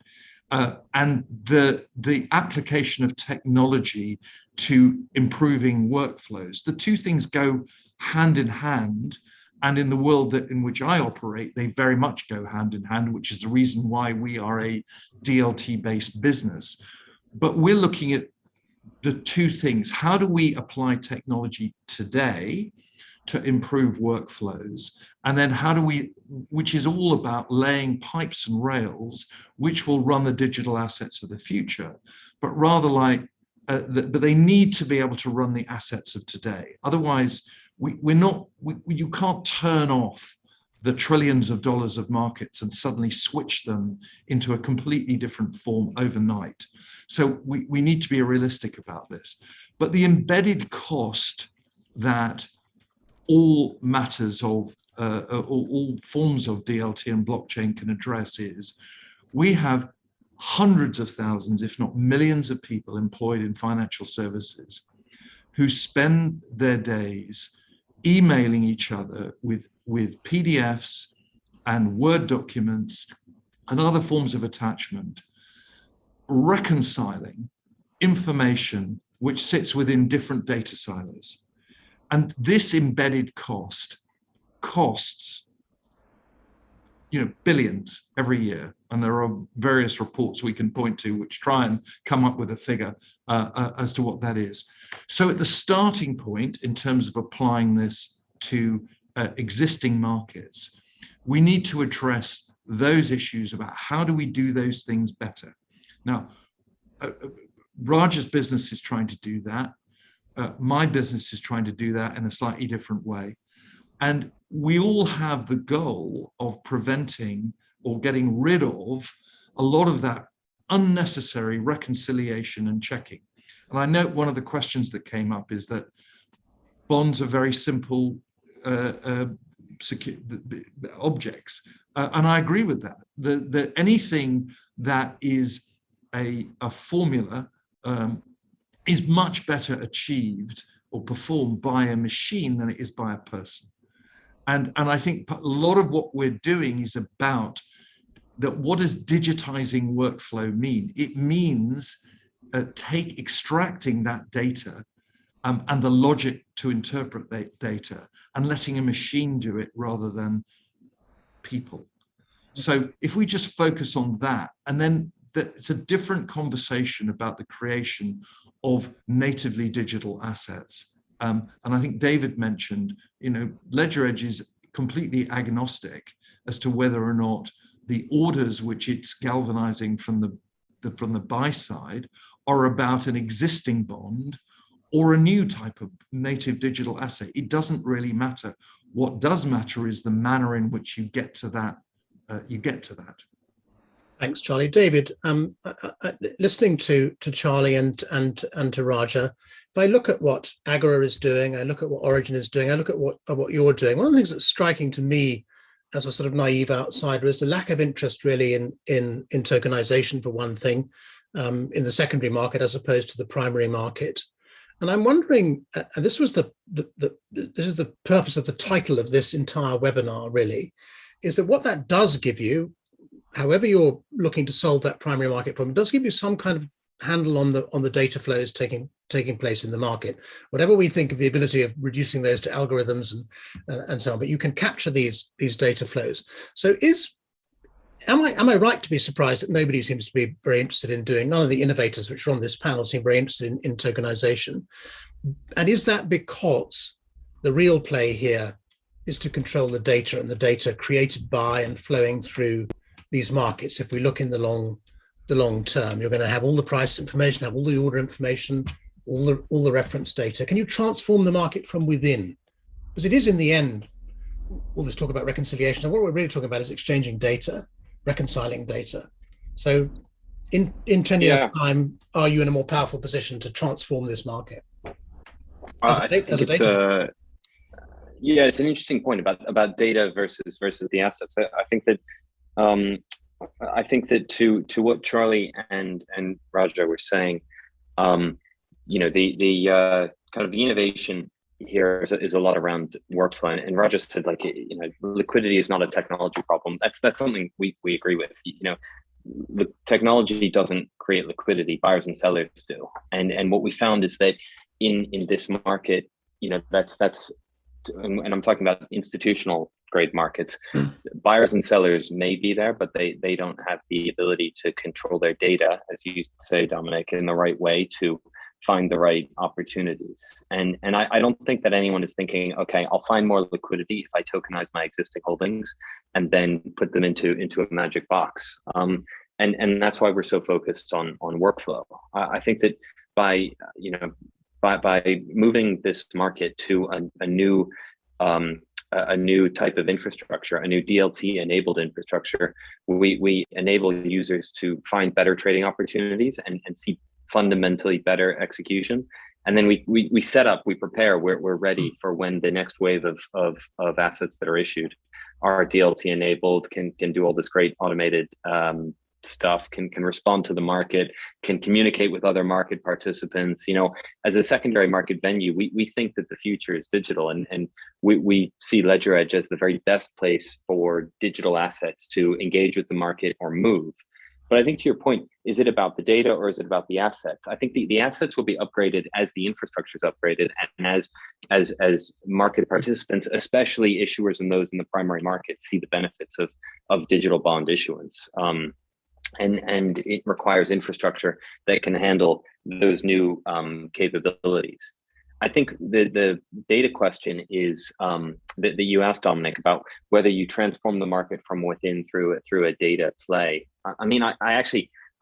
and the application of technology to improving workflows. The two things go hand in hand, and in the world in which I operate, they very much go hand in hand, which is the reason why we are a DLT-based business. But we're looking at the two things. How do we apply technology today to improve workflows? And then how do we, which is all about laying pipes and rails, which will run the digital assets of the future, but rather like, but they need to be able to run the assets of today. Otherwise, you can't turn off the trillions of dollars of markets and suddenly switch them into a completely different form overnight. So we need to be realistic about this. But the embedded cost that all matters of, all forms of DLT and blockchain can address is, we have hundreds of thousands, if not millions of people employed in financial services who spend their days emailing each other with PDFs and Word documents and other forms of attachment, reconciling information which sits within different data silos. And this embedded costs, billions every year. And there are various reports we can point to which try and come up with a figure as to what that is. So at the starting point, in terms of applying this to existing markets, we need to address those issues about how do we do those things better. Now, Raj's business is trying to do that. My business is trying to do that in a slightly different way. And we all have the goal of preventing or getting rid of a lot of that unnecessary reconciliation and checking. And I note one of the questions that came up is that bonds are very simple objects. And I agree with that. Anything that is a formula is much better achieved or performed by a machine than it is by a person. And I think a lot of what we're doing is about that. What does digitizing workflow mean? It means extracting that data and the logic to interpret that data and letting a machine do it rather than people. So if we just focus on that, and then it's a different conversation about the creation of natively digital assets. And I think David mentioned, LedgerEdge is completely agnostic as to whether or not the orders which it's galvanizing from the buy side are about an existing bond or a new type of native digital asset. It doesn't really matter. What does matter is the manner in which you get to that. Thanks, Charlie. David, listening to Charlie and to Raja, if I look at what Agora is doing, I look at what Origin is doing, I look at what you're doing, one of the things that's striking to me as a sort of naive outsider is the lack of interest really in tokenization, for one thing, in the secondary market as opposed to the primary market. And I'm wondering, and this is the purpose of the title of this entire webinar really, is that what that does give you, however you're looking to solve that primary market problem, does give you some kind of handle on the data flows taking taking place in the market, whatever we think of the ability of reducing those to algorithms and so on, but you can capture these data flows. So am I right to be surprised that nobody seems to be very interested in doing, none of the innovators which are on this panel seem very interested in tokenization? And is that because the real play here is to control the data and the data created by and flowing through these markets? If we look in the long term, you're going to have all the price information, have all the order information, all the reference data. Can you transform the market from within? Because it is, in the end, all this talk about reconciliation, and what we're really talking about is exchanging data, reconciling data. So in 10 years' time, are you in a more powerful position to transform this market? Yeah, it's an interesting point about data versus the assets. I think that to what Charlie and Raja were saying, the kind of the innovation here is a lot around workflow, and Raja said, like, liquidity is not a technology problem. That's something we agree with. The technology doesn't create liquidity; buyers and sellers do. And what we found is that in this market, that's and I'm talking about institutional grade markets. Buyers and sellers may be there, but they don't have the ability to control their data, as you say, Dominic, in the right way to find the right opportunities. And I don't think that anyone is thinking, okay, I'll find more liquidity if I tokenize my existing holdings and then put them into a magic box. And that's why we're so focused on workflow. I think that by moving this market to a new type of infrastructure, a new DLT-enabled infrastructure, we enable users to find better trading opportunities and see fundamentally better execution. And then we set up, we prepare, we're ready for when the next wave of assets that are issued are DLT-enabled, can do all this great automated stuff, can respond to the market, can communicate with other market participants. As a secondary market venue, we think that the future is digital, and we see LedgerEdge as the very best place for digital assets to engage with the market or move. But I think, to your point, is it about the data or is it about the assets? I think the assets will be upgraded as the infrastructure is upgraded, and as market participants, especially issuers and those in the primary market, see the benefits of digital bond issuance. And it requires infrastructure that can handle those new capabilities. I think the data question is that you asked, Dominic, about whether you transform the market from within through a data play. I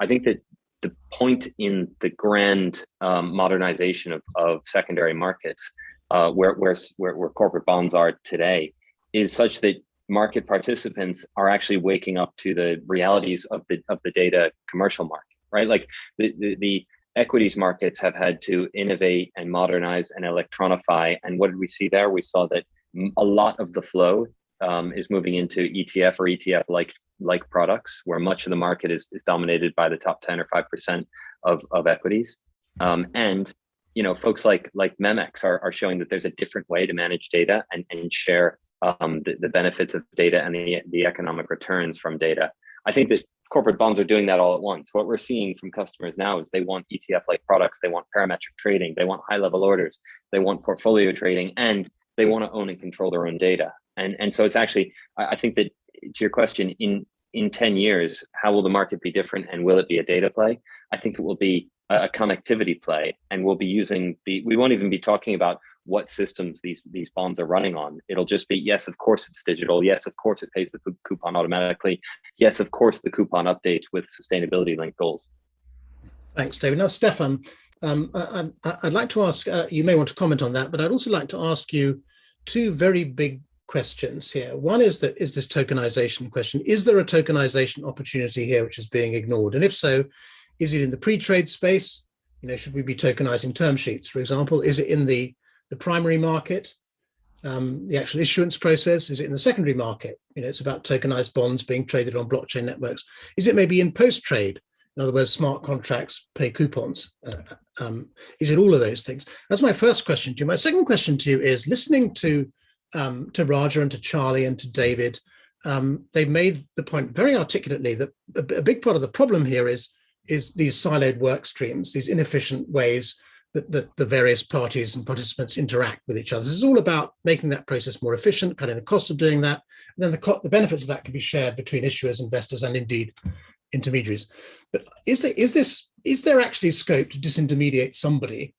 think that the point in the grand modernization of secondary markets, where corporate bonds are today, is such that market participants are actually waking up to the realities of the data commercial market, right? Like the equities markets have had to innovate and modernize and electronify. And what did we see there? We saw that a lot of the flow is moving into ETF or ETF-like products, where much of the market is dominated by the top 10 or 5% of equities. And folks like Memex are showing that there's a different way to manage data and share the benefits of data and the economic returns from data. I think that corporate bonds are doing that all at once. What we're seeing from customers now is they want ETF-like products, they want parametric trading, they want high-level orders, they want portfolio trading, and they want to own and control their own data. And so it's actually, I think that, to your question, in 10 years, how will the market be different, and will it be a data play? I think it will be a connectivity play, and we won't even be talking about what systems these bonds are running on. It'll just be, yes, of course it's digital. Yes, of course it pays the coupon automatically. Yes, of course the coupon updates with sustainability linked goals. Thanks, David. Now, Stefan, I'd like to ask, you may want to comment on that, but I'd also like to ask you two very big questions here. One is this tokenization question. Is there a tokenization opportunity here which is being ignored? And if so, is it in the pre-trade space? Should we be tokenizing term sheets, for example? Is it in the primary market, the actual issuance process? Is it in the secondary market? It's about tokenized bonds being traded on blockchain networks. Is it maybe in post-trade? In other words, smart contracts pay coupons. Is it all of those things? That's my first question to you. My second question to you is, listening to Raja and to Charlie and to David, they've made the point very articulately that a big part of the problem here is these siloed work streams, these inefficient ways the various parties and participants interact with each other. This is all about making that process more efficient, cutting the cost of doing that. And then the benefits of that can be shared between issuers, investors, and indeed intermediaries. But is there actually scope to disintermediate somebody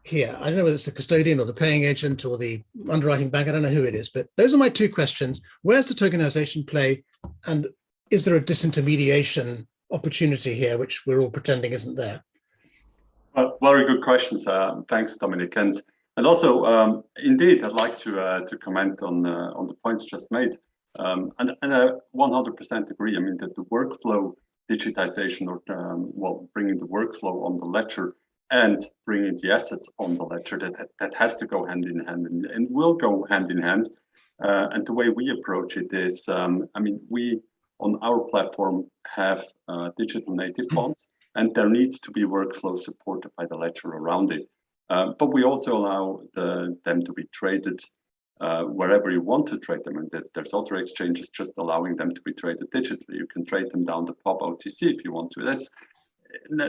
here? I don't know whether it's the custodian or the paying agent or the underwriting bank. I don't know who it is, but those are my two questions. Where's the tokenization play? And is there a disintermediation opportunity here, which we're all pretending isn't there? Well, very good questions. Thanks, Dominic. And also, indeed, I'd like to comment on the points just made. And I 100% agree. I mean, that the workflow digitization, or bringing the workflow on the ledger and bringing the assets on the ledger, that has to go hand in hand and will go hand in hand. And the way we approach it is, I mean, we on our platform have digital native bonds, and there needs to be workflow supported by the ledger around it. But we also allow them to be traded wherever you want to trade them. And there's other exchanges just allowing them to be traded digitally. You can trade them down the pub OTC if you want to. That's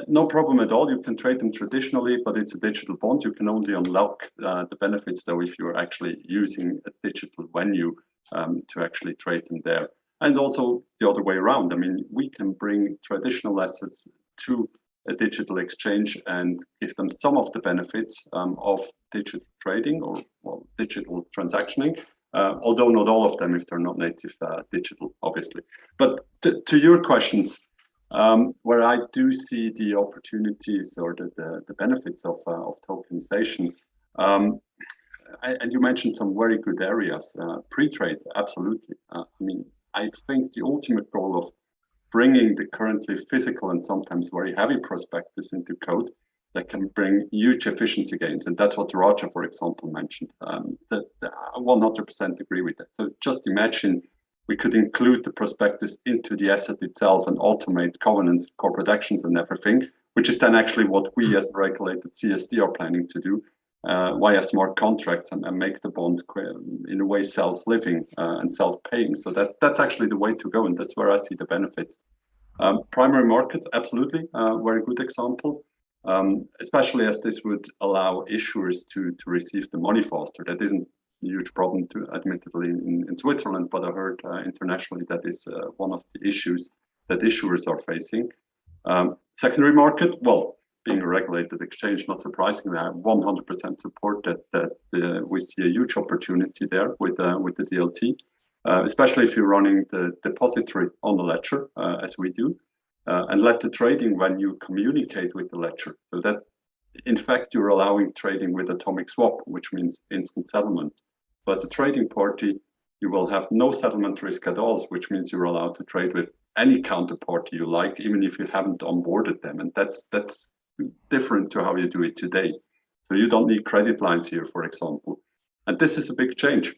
no problem at all. You can trade them traditionally, but it's a digital bond. You can only unlock the benefits, though, if you're actually using a digital venue to actually trade them there. And also the other way around. I mean, we can bring traditional assets to a digital exchange and give them some of the benefits of digital trading or digital transactioning, although not all of them if they're not native digital, obviously. But to your questions, where I do see the opportunities or the benefits of tokenization, and you mentioned some very good areas, pre-trade, absolutely. I mean, I think the ultimate goal of bringing the currently physical and sometimes very heavy prospectus into code that can bring huge efficiency gains. And that's what Roger, for example, mentioned. That I 100% agree with that. So just imagine we could include the prospectus into the asset itself and automate governance, corporate actions and everything, which is then actually what we as a regulated CSD are planning to do via smart contracts and make the bond in a way self-living and self-paying. So that's actually the way to go, and that's where I see the benefits. Primary markets, absolutely, very good example, especially as this would allow issuers to receive the money faster. That isn't a huge problem, admittedly, in Switzerland, but I heard internationally that is one of the issues that issuers are facing. Secondary market, well, being a regulated exchange, not surprisingly, I 100% support that we see a huge opportunity there with the DLT, especially if you're running the depository on the ledger, as we do, and let the trading when you communicate with the ledger. So that, in fact, you're allowing trading with atomic swap, which means instant settlement. So as a trading party, you will have no settlement risk at all, which means you're allowed to trade with any counterparty you like, even if you haven't onboarded them. And that's different to how you do it today. So you don't need credit lines here, for example. And this is a big change,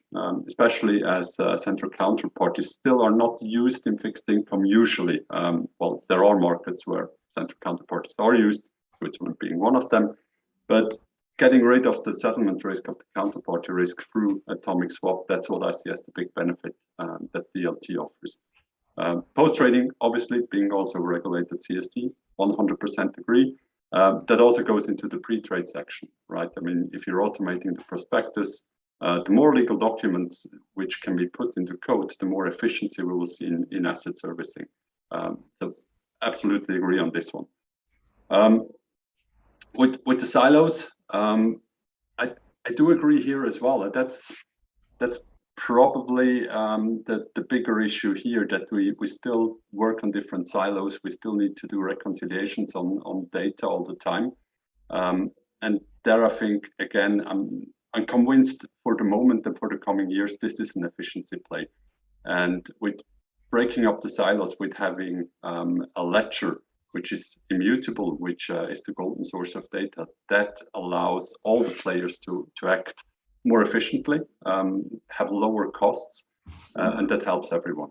especially as central counterparties still are not used in fixed income usually. Well, there are markets where central counterparties are used, Switzerland being one of them, but getting rid of the settlement risk of the counterparty risk through atomic swap, that's what I see as the big benefit that DLT offers. Post-trading, obviously, being also regulated CSD, 100% agree. That also goes into the pre-trade section, right? I mean, if you're automating the prospectus, the more legal documents which can be put into code, the more efficiency we will see in asset servicing. So absolutely agree on this one. With the silos, I do agree here as well. That's probably the bigger issue here, that we still work on different silos. We still need to do reconciliations on data all the time. And there, I think, again, I'm convinced for the moment and for the coming years, this is an efficiency play. And with breaking up the silos, with having a ledger, which is immutable, which is the golden source of data, that allows all the players to act more efficiently, have lower costs, and that helps everyone.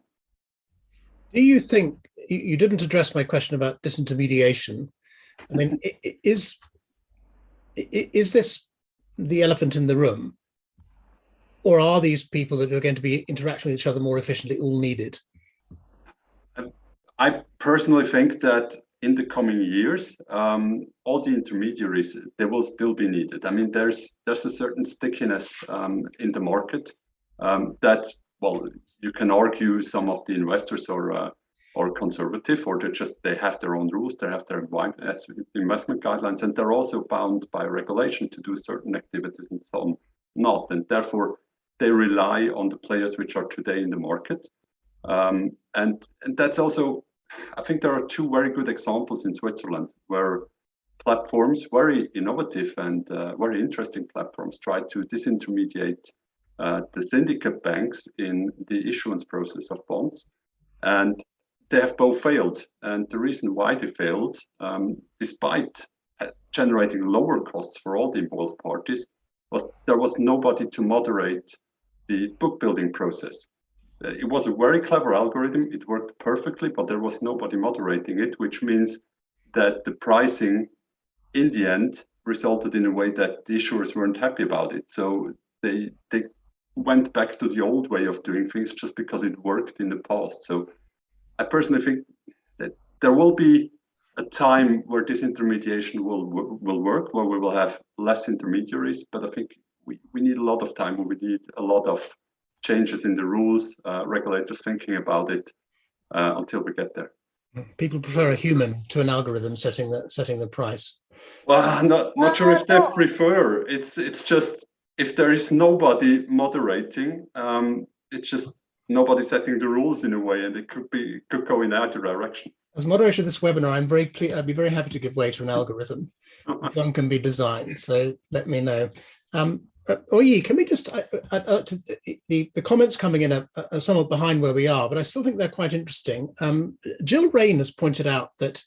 Do you think, you didn't address my question about disintermediation. I mean, is this the elephant in the room? Or are these people that are going to be interacting with each other more efficiently all needed? I personally think that in the coming years, all the intermediaries, they will still be needed. I mean, there's a certain stickiness in the market that's, well, you can argue some of the investors are conservative, or they have their own rules, they have their investment guidelines, and they're also bound by regulation to do certain activities and some not. And therefore, they rely on the players which are today in the market. And that's also, I think there are two very good examples in Switzerland where platforms, very innovative and very interesting platforms, try to disintermediate the syndicate banks in the issuance process of bonds. And they have both failed. And the reason why they failed, despite generating lower costs for all the involved parties, was there was nobody to moderate the book building process. It was a very clever algorithm. It worked perfectly, but there was nobody moderating it, which means that the pricing in the end resulted in a way that the issuers weren't happy about it. So they went back to the old way of doing things just because it worked in the past. So I personally think that there will be a time where disintermediation will work, where we will have less intermediaries. But I think we need a lot of time, we need a lot of changes in the rules, regulators thinking about it until we get there. People prefer a human to an algorithm setting the price. Well, I'm not sure if they prefer. It's just, if there is nobody moderating, it's just nobody setting the rules in a way, and it could go in either direction. As moderator of this webinar, I'd be very happy to give way to an algorithm. One can be designed, so let me know. Oi-Yee, can we just, the comments coming in are somewhat behind where we are, but I still think they're quite interesting. Jill Rain has pointed out that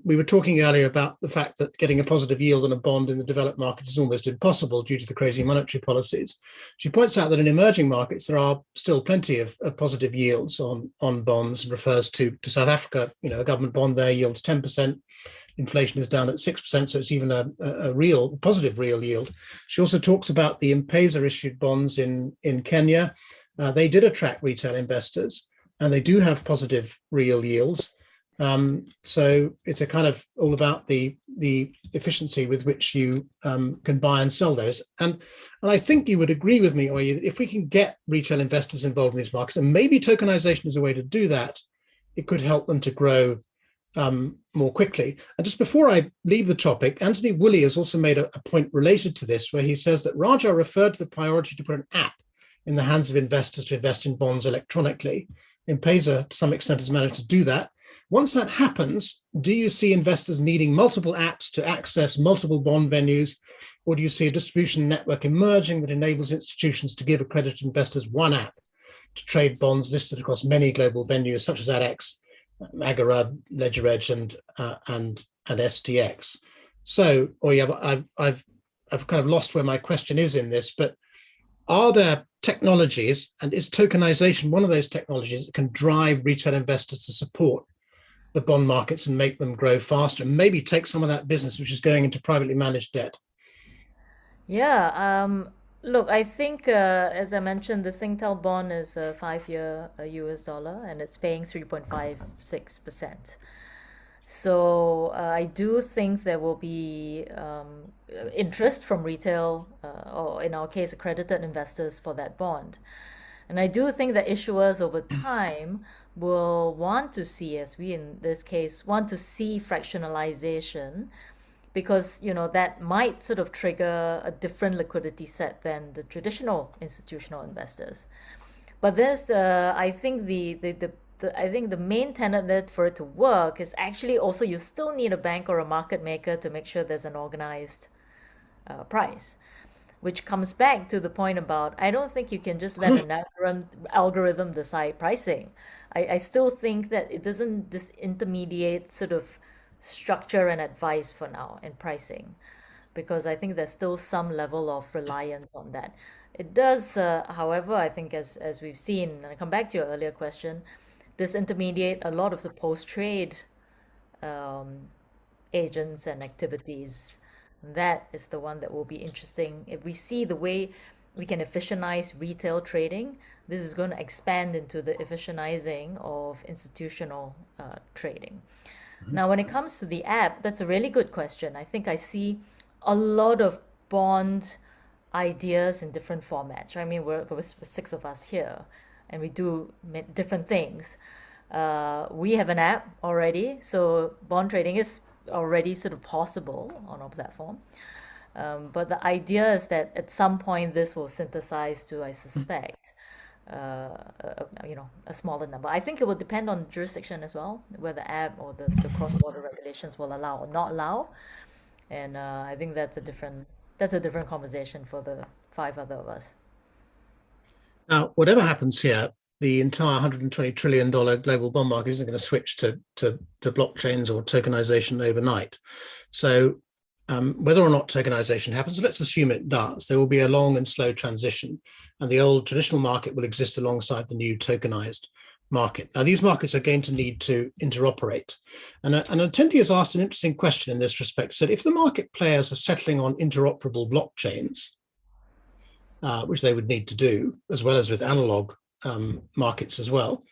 we were talking earlier about the fact that getting a positive yield on a bond in the developed market is almost impossible due to the crazy monetary policies. She points out that in emerging markets, there are still plenty of positive yields on bonds, and refers to South Africa. You know, a government bond there yields 10%. Inflation is down at 6%, so it's even a real positive real yield. She also talks about the M-Pesa issued bonds in Kenya. They did attract retail investors, and they do have positive real yields. So it's a kind of all about the efficiency with which you can buy and sell those. And I think you would agree with me, Oi-Yee, if we can get retail investors involved in these markets, and maybe tokenization is a way to do that, it could help them to grow more quickly. And just before I leave the topic, Anthony Woolley has also made a point related to this, where he says that Raja referred to the priority to put an app in the hands of investors to invest in bonds electronically. M-Pesa, to some extent, has managed to do that. Once that happens, do you see investors needing multiple apps to access multiple bond venues, or do you see a distribution network emerging that enables institutions to give accredited investors one app to trade bonds listed across many global venues such as ADDX, Agora, LedgerEdge, and SDX? So, I've kind of lost where my question is in this, but are there technologies, and is tokenization one of those technologies that can drive retail investors to support the bond markets and make them grow faster, and maybe take some of that business which is going into privately managed debt? Yeah, look, I think, as I mentioned, the Singtel bond is a 5-year US dollar, and it's paying 3.56%. So I do think there will be interest from retail, or in our case, accredited investors for that bond. And I do think that issuers over time will want to see, as we in this case want to see, fractionalization, because that might sort of trigger a different liquidity set than the traditional institutional investors. But there's I think the main tenet that for it to work is actually also you still need a bank or a market maker to make sure there's an organized price, which comes back to the point about, I don't think you can just let an algorithm decide pricing. I still think that it doesn't disintermediate sort of structure and advice for now in pricing, because I think there's still some level of reliance on that. It does, however, I think as we've seen, and I come back to your earlier question, disintermediate a lot of the post-trade agents and activities. That is the one that will be interesting. If we see the way we can efficientize retail trading, this is going to expand into the efficientizing of institutional trading. Now, when it comes to the app, that's a really good question. I think I see a lot of bond ideas in different formats, right? I mean, we're 6 of us here, and we do different things. We have an app already, so bond trading is already sort of possible on our platform. But the idea is that at some point this will synthesize to, I suspect, a smaller number. I think it will depend on jurisdiction as well, whether the app or the cross-border regulations will allow or not allow. And I think that's a different conversation for the 5 other of us. Now, whatever happens here, the entire $120 trillion global bond market isn't going to switch to blockchains or tokenization overnight. So whether or not tokenization happens, let's assume it does, there will be a long and slow transition, and the old traditional market will exist alongside the new tokenized market. Now, these markets are going to need to interoperate. And an attendee has asked an interesting question in this respect, said if the market players are settling on interoperable blockchains, which they would need to do, as well as with analog markets as well,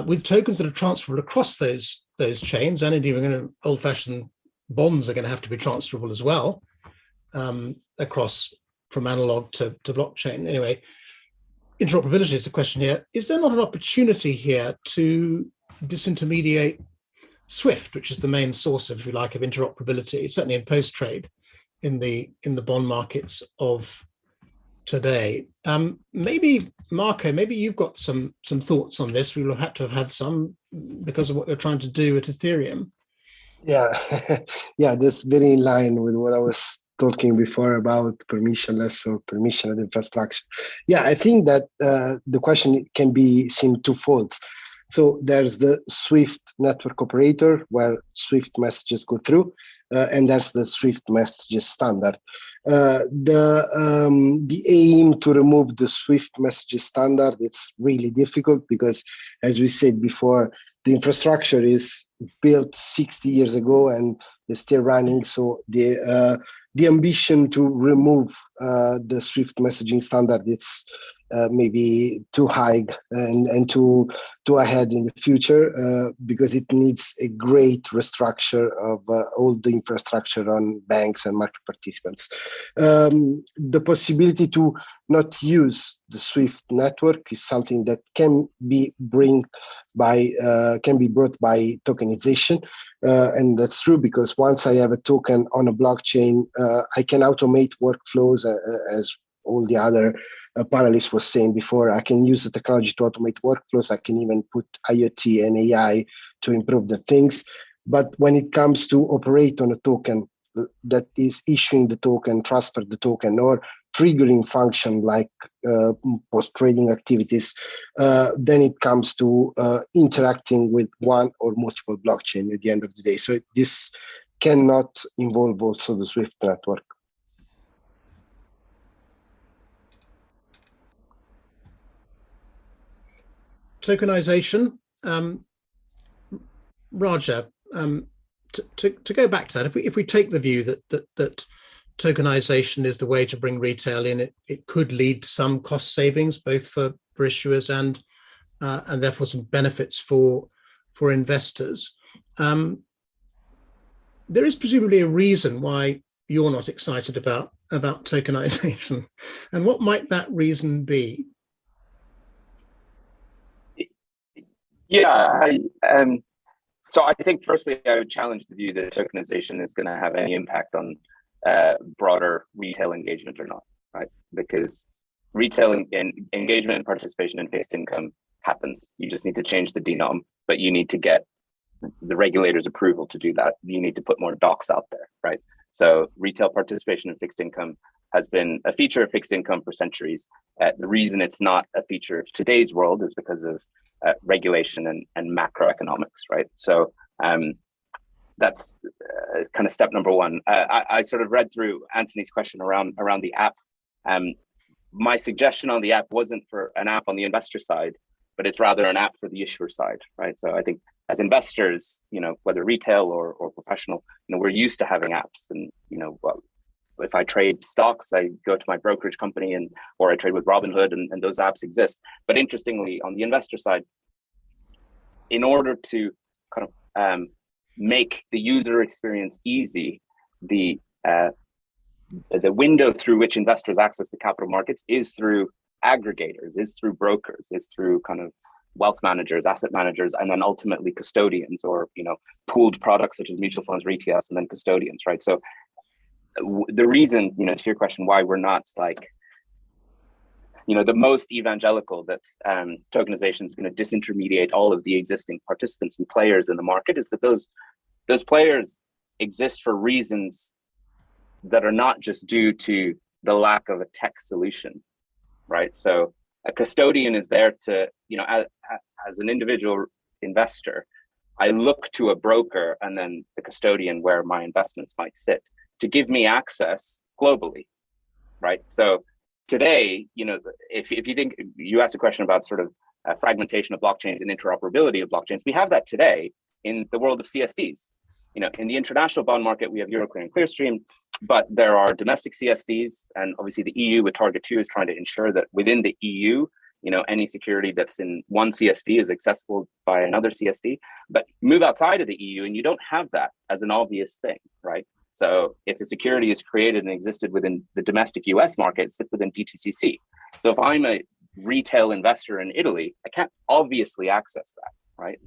with tokens that are transferable across those chains, and indeed even old-fashioned bonds are going to have to be transferable as well, across from analog to blockchain. Anyway, interoperability is the question here. Is there not an opportunity here to disintermediate SWIFT, which is the main source, if you like, of interoperability, certainly in post-trade in the bond markets of today? Maybe Marco, maybe you've got some thoughts on this. We will have to have had some because of what you're trying to do at Ethereum. Yeah, yeah, that's very in line with what I was talking before about permissionless or permissioned infrastructure. Yeah, I think that the question can be seen twofold. So there's the SWIFT network operator where SWIFT messages go through, and there's the SWIFT messages standard. The aim to remove the SWIFT messages standard, it's really difficult because, as we said before, the infrastructure is built 60 years ago and is still running. So the ambition to remove the SWIFT messaging standard, it's maybe too high and too ahead in the future because it needs a great restructure of all the infrastructure on banks and market participants. The possibility to not use the SWIFT network is something that can be brought by tokenization. And that's true because once I have a token on a blockchain, I can automate workflows as all the other panelists were saying before. I can use the technology to automate workflows. I can even put IoT and AI to improve the things. But when it comes to operate on a token that is issuing the token, transfer the token, or triggering function like post-trading activities, then it comes to interacting with one or multiple blockchain at the end of the day. So this cannot involve also the SWIFT network. Tokenization, Raja, to go back to that, if we take the view that tokenization is the way to bring retail in, it could lead to some cost savings, both for issuers and therefore some benefits for investors. There is presumably a reason why you're not excited about tokenization, and what might that reason be? Yeah, so I think firstly I would challenge the view that tokenization is going to have any impact on broader retail engagement or not, right? Because retail engagement and participation in fixed income happens. You just need to change the denom, but you need to get the regulator's approval to do that. You need to put more docs out there, right? So retail participation in fixed income has been a feature of fixed income for centuries. The reason it's not a feature of today's world is because of regulation and macroeconomics, right? So that's kind of step number one. I sort of read through Anthony's question around the app. My suggestion on the app wasn't for an app on the investor side, but it's rather an app for the issuer side, right? So I think as investors, whether retail or professional, we're used to having apps, and if I trade stocks, I go to my brokerage company or I trade with Robinhood, and those apps exist. But interestingly, on the investor side, in order to kind of make the user experience easy, the window through which investors access the capital markets is through aggregators, is through brokers, is through kind of wealth managers, asset managers, and then ultimately custodians, or pooled products such as mutual funds or ETFs, and then custodians, right? So the reason, to your question, why we're not like, the most evangelical that tokenization is going to disintermediate all of the existing participants and players in the market is that those players exist for reasons that are not just due to the lack of a tech solution, right? So a custodian is there to, as an individual investor, I look to a broker and then the custodian where my investments might sit to give me access globally, right? So today, if you think, you asked a question about sort of fragmentation of blockchains and interoperability of blockchains, we have that today in the world of CSDs. In the international bond market, we have Euroclear and Clearstream, but there are domestic CSDs, and obviously the EU with Target 2 is trying to ensure that within the EU, any security that's in one CSD is accessible by another CSD. But move outside of the EU and you don't have that as an obvious thing, right? So if a security is created and existed within the domestic US market, it sits within DTCC. So if I'm a retail investor in Italy, I can't obviously access that, right?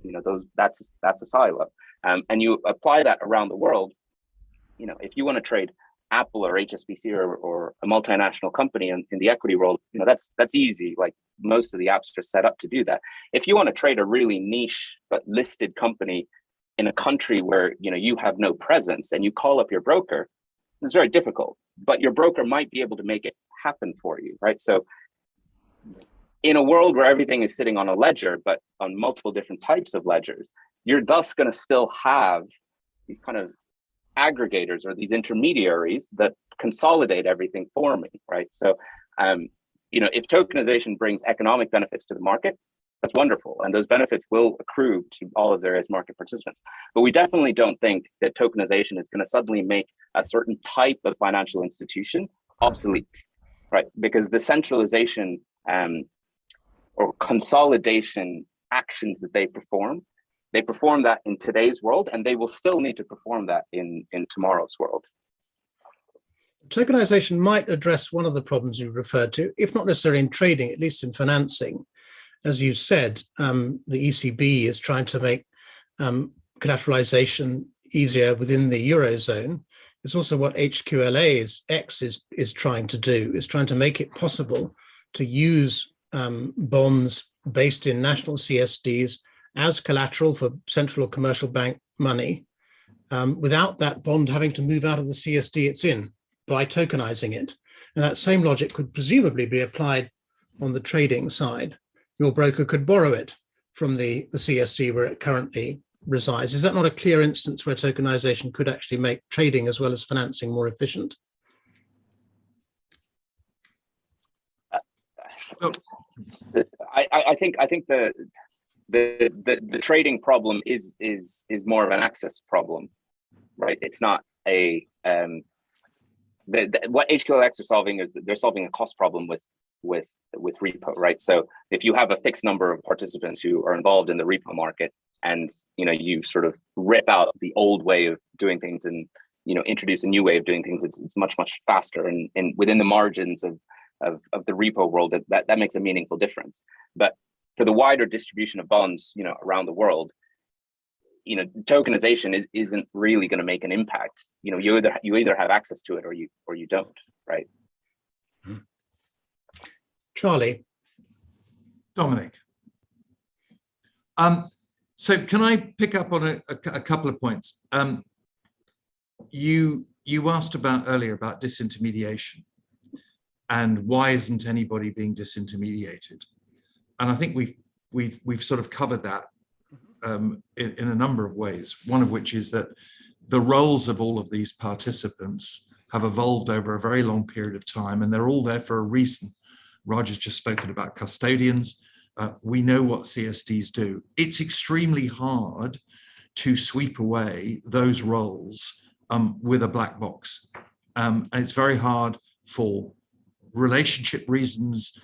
That's a silo. And you apply that around the world. If you want to trade Apple or HSBC or a multinational company in the equity world, that's easy. Like most of the apps are set up to do that. If you want to trade a really niche but listed company in a country where you have no presence and you call up your broker, it's very difficult. But your broker might be able to make it happen for you, right? So in a world where everything is sitting on a ledger, but on multiple different types of ledgers, you're thus going to still have these kind of aggregators or these intermediaries that consolidate everything for me, right? So, if tokenization brings economic benefits to the market, that's wonderful. And those benefits will accrue to all of the various market participants. But we definitely don't think that tokenization is going to suddenly make a certain type of financial institution obsolete, right? Because the centralization or consolidation actions that they perform that in today's world, and they will still need to perform that in tomorrow's world. Tokenization might address one of the problems you referred to, if not necessarily in trading, at least in financing. As you said, the ECB is trying to make collateralization easier within the Eurozone. It's also what HQLA is trying to do, is trying to make it possible to use bonds based in national CSDs as collateral for central or commercial bank money without that bond having to move out of the CSD it's in by tokenizing it. And that same logic could presumably be applied on the trading side. Your broker could borrow it from the CSD where it currently resides. Is that not a clear instance where tokenization could actually make trading as well as financing more efficient? I think the trading problem is more of an access problem, right? It's not a what HQLX are solving is that they're solving a cost problem with repo, right? So if you have a fixed number of participants who are involved in the repo market, and you sort of rip out the old way of doing things and introduce a new way of doing things, it's much faster, and within the margins of the repo world, that makes a meaningful difference. But for the wider distribution of bonds around the world, tokenization isn't really going to make an impact. You either have access to it or you don't, right? Charlie. Dominic. So can I pick up on a couple of points? You asked earlier about disintermediation and why isn't anybody being disintermediated? And I think we've sort of covered that in a number of ways. One of which is that the roles of all of these participants have evolved over a very long period of time, and they're all there for a reason. Roger's just spoken about custodians. We know what CSDs do. It's extremely hard to sweep away those roles with a black box. And it's very hard for relationship reasons,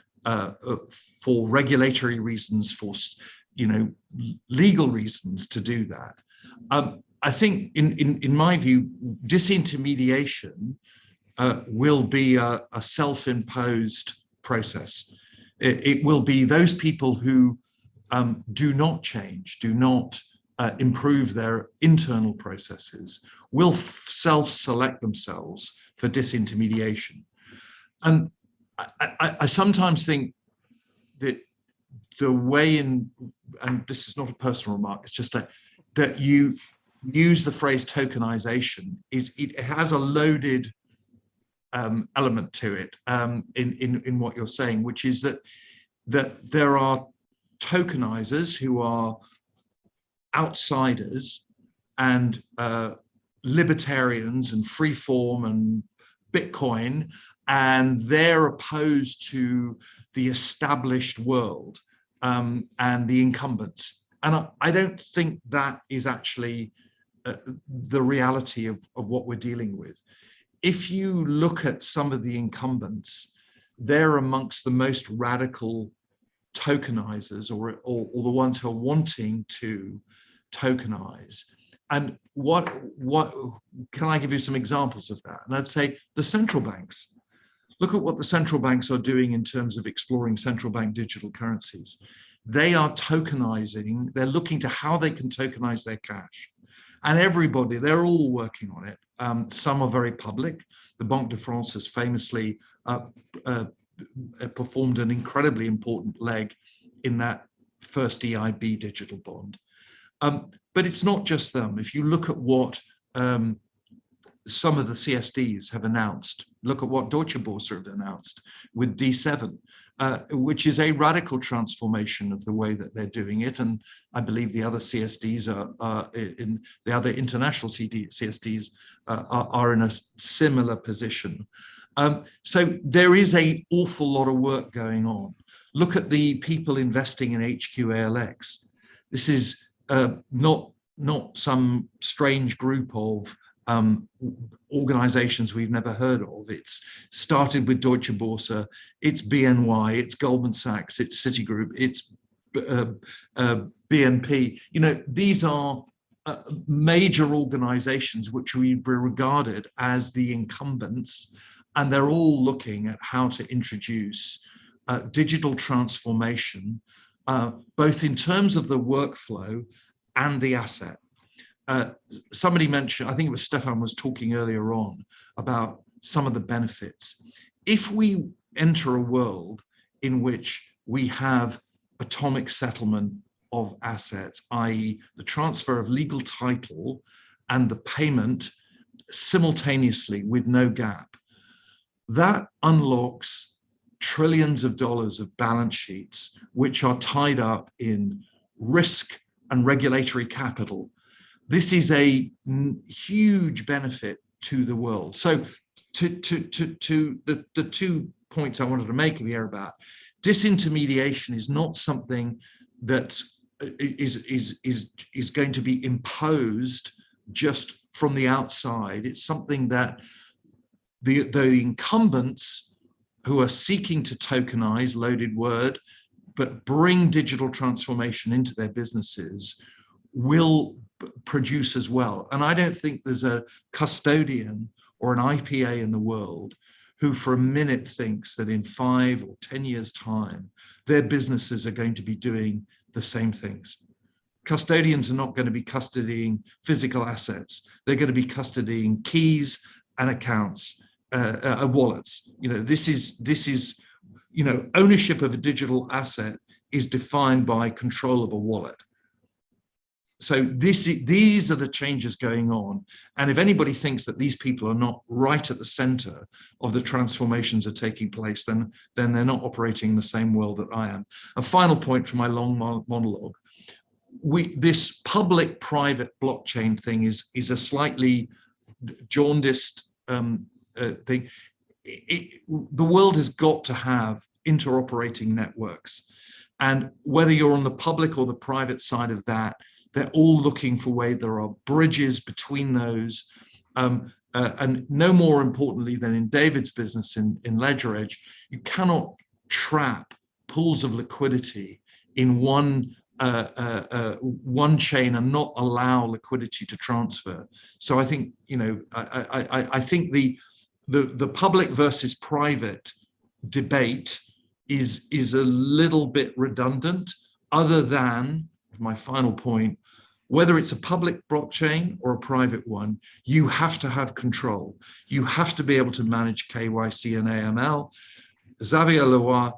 for regulatory reasons, for legal reasons to do that. I think, in my view, disintermediation will be a self-imposed process. It will be those people who do not change, do not improve their internal processes, will self-select themselves for disintermediation. And I sometimes think that the way in, and this is not a personal remark, it's just that you use the phrase tokenization, it has a loaded element to it in what you're saying, which is that there are tokenizers who are outsiders and libertarians and freeform and Bitcoin, and they're opposed to the established world and the incumbents. And I don't think that is actually the reality of what we're dealing with. If you look at some of the incumbents, they're amongst the most radical tokenizers or the ones who are wanting to tokenize. And what can I give you some examples of that? And I'd say the central banks. Look at what the central banks are doing in terms of exploring central bank digital currencies. They are tokenizing, they're looking to how they can tokenize their cash. And everybody, they're all working on it. Some are very public. The Banque de France has famously performed an incredibly important leg in that first EIB digital bond. But it's not just them. If you look at what some of the CSDs have announced, look at what Deutsche Börse have announced with D7, which is a radical transformation of the way that they're doing it. And I believe the other CSDs in the other international CSDs are in a similar position. So there is an awful lot of work going on. Look at the people investing in HQALX. This is not some strange group of organizations we've never heard of. It's started with Deutsche Börse, it's BNY, it's Goldman Sachs, it's Citigroup, it's BNP. You know, these are major organizations which we regarded as the incumbents, and they're all looking at how to introduce digital transformation, both in terms of the workflow and the asset. Somebody mentioned, I think it was Stefan was talking earlier on about some of the benefits. If we enter a world in which we have atomic settlement of assets, i.e. the transfer of legal title and the payment simultaneously with no gap, that unlocks trillions of dollars of balance sheets which are tied up in risk and regulatory capital. This is a huge benefit to the world. So to the 2 points I wanted to make here about disintermediation is not something that is going to be imposed just from the outside. It's something that the incumbents who are seeking to tokenize, loaded word, but bring digital transformation into their businesses will produce as well. And I don't think there's a custodian or an IPA in the world who for a minute thinks that in 5 or 10 years' time, their businesses are going to be doing the same things. Custodians are not going to be custodying physical assets. They're going to be custodying keys and accounts, wallets. You know, this is, you know, ownership of a digital asset is defined by control of a wallet. So these are the changes going on. And if anybody thinks that these people are not right at the center of the transformations that are taking place, then they're not operating in the same world that I am. A final point for my long monologue. This public-private blockchain thing is a slightly jaundiced thing. The world has got to have interoperating networks. And whether you're on the public or the private side of that, they're all looking for ways there are bridges between those. And no more importantly than in David's business in LedgerEdge, you cannot trap pools of liquidity in one one chain and not allow liquidity to transfer. So I think, you know, I think the public versus private debate is a little bit redundant, other than my final point, whether it's a public blockchain or a private one, you have to have control. You have to be able to manage KYC and AML. Xavier Leroy,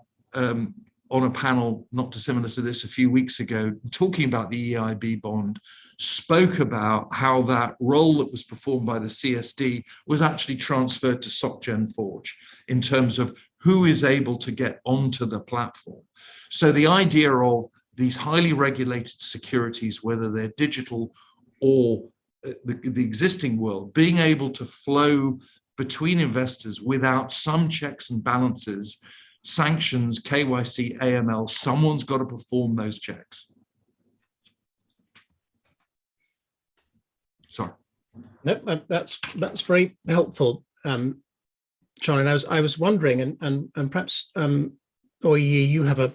on a panel not dissimilar to this a few weeks ago, talking about the EIB bond, spoke about how that role that was performed by the CSD was actually transferred to SocGen Forge in terms of who is able to get onto the platform. So the idea of these highly regulated securities, whether they're digital or the existing world, being able to flow between investors without some checks and balances, sanctions, KYC, AML, someone's got to perform those checks. Sorry. No, that's very helpful, Charlie. And I was wondering, and perhaps Oi-Yee, you have a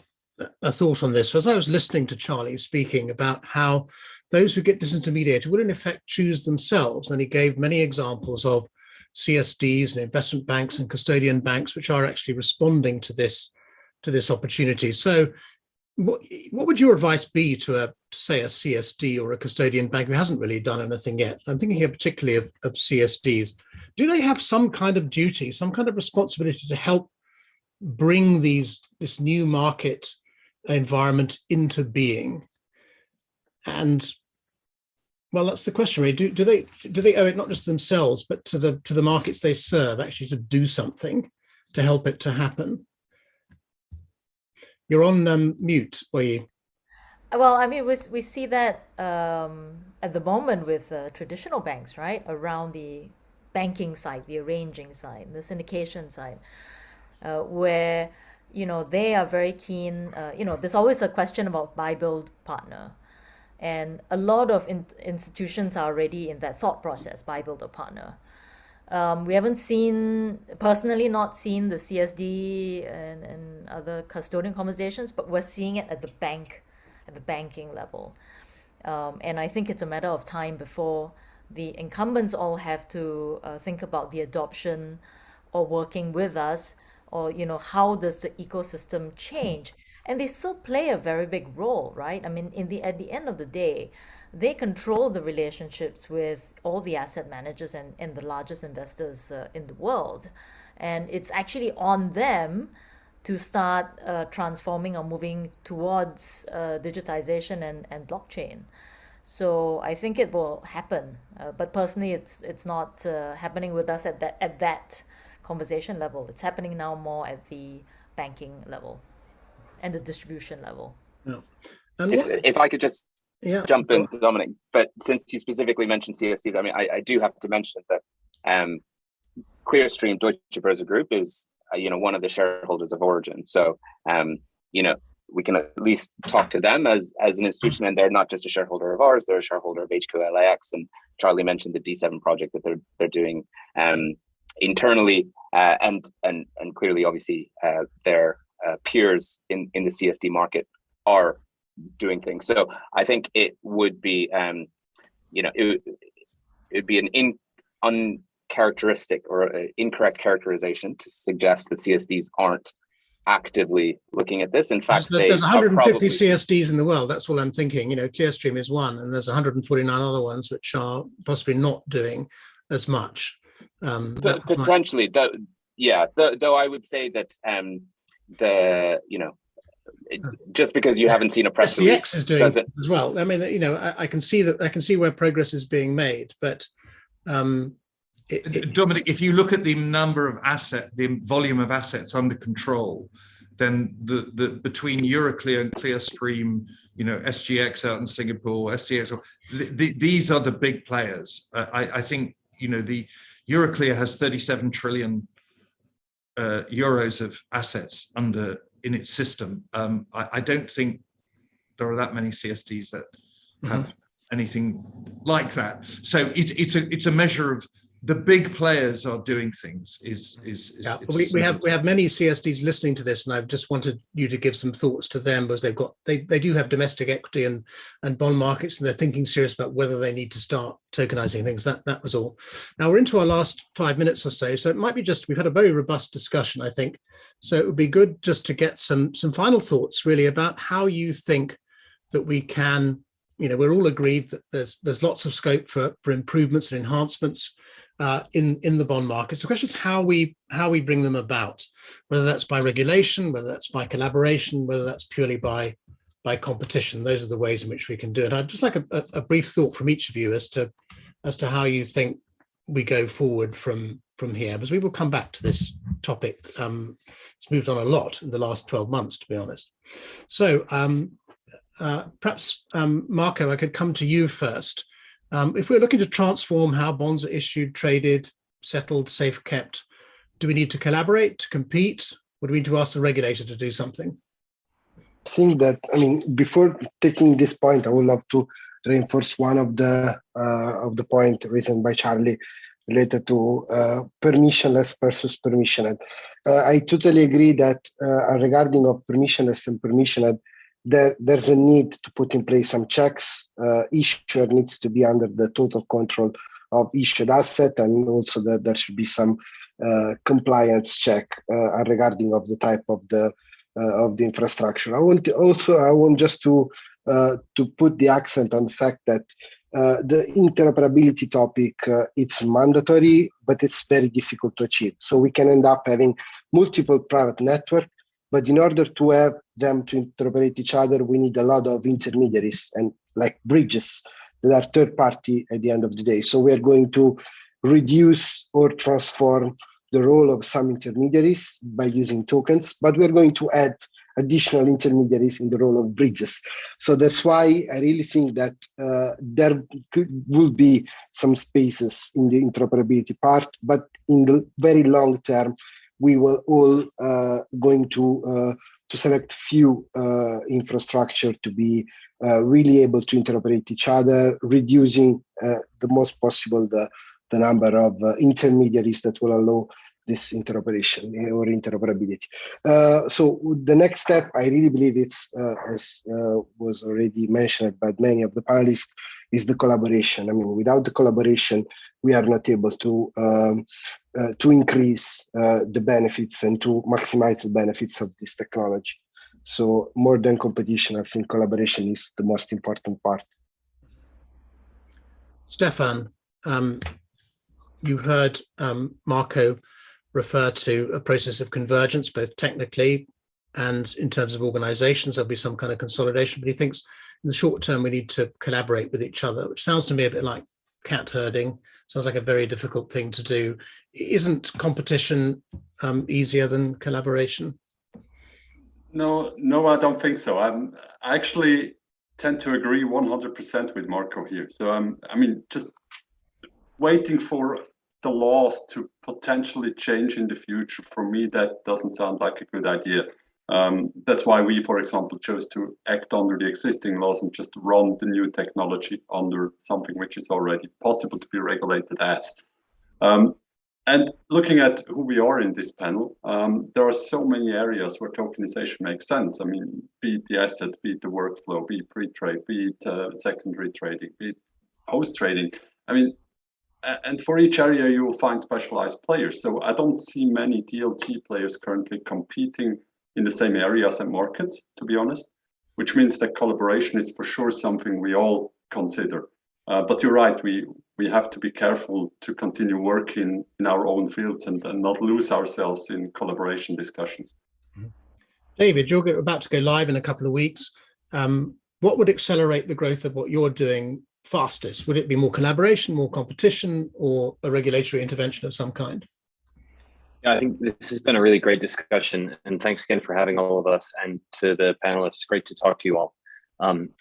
thought on this. So as I was listening to Charlie speaking about how those who get disintermediated will in effect choose themselves, and he gave many examples of CSDs and investment banks and custodian banks which are actually responding to this opportunity. So what would your advice be to say a CSD or a custodian bank who hasn't really done anything yet? I'm thinking here particularly of CSDs. Do they have some kind of duty, some kind of responsibility to help bring this new market environment into being? And well, that's the question, really. Do they owe it not just themselves, but to the markets they serve, actually to do something to help it to happen? You're on mute, Oi-Yee. Well, I mean, we see that at the moment with traditional banks, right, around the banking side, the arranging side, the syndication side, where, you know, they are very keen. You know, there's always a question about buy, build, partner. And a lot of institutions are already in that thought process, buy, build, or partner. We haven't personally not seen the CSD and other custodian conversations, but we're seeing it at the banking level. And I think it's a matter of time before the incumbents all have to think about the adoption or working with us, or, you know, how does the ecosystem change? And they still play a very big role, right? I mean, at the end of the day, they control the relationships with all the asset managers and the largest investors in the world. And it's actually on them to start transforming or moving towards digitization and blockchain. So I think it will happen. But personally, it's not happening with us at that conversation level. It's happening now more at the banking level and the distribution level. Yeah. And if I could just jump in, Dominic, but since you specifically mentioned CSDs, I mean, I do have to mention that Clearstream Deutsche Börse Group is, one of the shareholders of Origin. So, we can at least talk to them as an institution, and they're not just a shareholder of ours; they're a shareholder of HQLAX. And Charlie mentioned the D7 project that they're doing internally, and clearly, obviously, their peers in the CSD market are doing things. So I think it would be, it would be an uncharacteristic or incorrect characterization to suggest that CSDs aren't actively looking at this. In fact, there's 150 CSDs in the world. That's all I'm thinking. Clearstream is one, and there's 149 other ones which are possibly not doing as much. Potentially, though I would say that just because you haven't seen a press release is doing it as well. I mean, I can see where progress is being made, but Dominic, if you look at the the volume of assets under control, then the between Euroclear and Clearstream, SGX out in Singapore, SGX, these are the big players. I think the Euroclear has 37 trillion euros of assets in its system. I don't think there are that many CSDs that have anything like that. So it's a measure of the big players are doing things. Yeah, we have many CSDs listening to this, and I just wanted you to give some thoughts to them, because they do have domestic equity and bond markets, and they're thinking serious about whether they need to start tokenizing things. That was all. Now we're into our last 5 minutes or so it might be we've had a very robust discussion, I think. So it would be good just to get some final thoughts really about how you think that we can, we're all agreed that there's lots of scope for improvements and enhancements in the bond markets. The question is how we bring them about, whether that's by regulation, whether that's by collaboration, whether that's purely by competition. Those are the ways in which we can do it. I'd just like a brief thought from each of you as to how you think we go forward from here, because we will come back to this topic. It's moved on a lot in the last 12 months, to be honest. So perhaps, Marco, I could come to you first. If we're looking to transform how bonds are issued, traded, settled, safe kept, do we need to collaborate, to compete? Or do we need to ask the regulator to do something? I think that, before taking this point, I would love to reinforce one of the point raised by Charlie related to permissionless versus permissioned. I totally agree that regarding of permissionless and permissioned, there's a need to put in place some checks. Issuer needs to be under the total control of issued asset, and also that there should be some compliance check regarding of the type of the infrastructure. I want just to put the accent on the fact that the interoperability topic, it's mandatory, but it's very difficult to achieve. So we can end up having multiple private networks, but in order to have them to interoperate each other, we need a lot of intermediaries and like bridges that are third party at the end of the day. So we are going to reduce or transform the role of some intermediaries by using tokens, but we're going to add additional intermediaries in the role of bridges. So that's why I really think that there will be some spaces in the interoperability part, but in the very long term, we will all going to select few infrastructure to be really able to interoperate each other, reducing the most possible the number of intermediaries that will allow this interoperation or interoperability. So the next step, I really believe it's, as was already mentioned by many of the panelists, is the collaboration. Without the collaboration, we are not able to increase the benefits and to maximize the benefits of this technology. So more than competition, I think collaboration is the most important part. Stefan, you heard Marco refer to a process of convergence, both technically and in terms of organizations. There'll be some kind of consolidation, but he thinks in the short term we need to collaborate with each other, which sounds to me a bit like cat herding. Sounds like a very difficult thing to do. Isn't competition easier than collaboration? No, I don't think so. I actually tend to agree 100% with Marco here. So just waiting for the laws to potentially change in the future, for me, that doesn't sound like a good idea. That's why we, for example, chose to act under the existing laws and just run the new technology under something which is already possible to be regulated as. And looking at who we are in this panel, there are so many areas where tokenization makes sense. Be it the asset, be it the workflow, be it pre-trade, be it secondary trading, be it post-trading. And for each area, you will find specialized players. So I don't see many DLT players currently competing in the same areas and markets, to be honest, which means that collaboration is for sure something we all consider. But you're right, we have to be careful to continue working in our own fields and not lose ourselves in collaboration discussions. David, you're about to go live in a couple of weeks. What would accelerate the growth of what you're doing fastest? Would it be more collaboration, more competition, or a regulatory intervention of some kind? Yeah, I think this has been a really great discussion, and thanks again for having all of us, and to the panelists, great to talk to you all.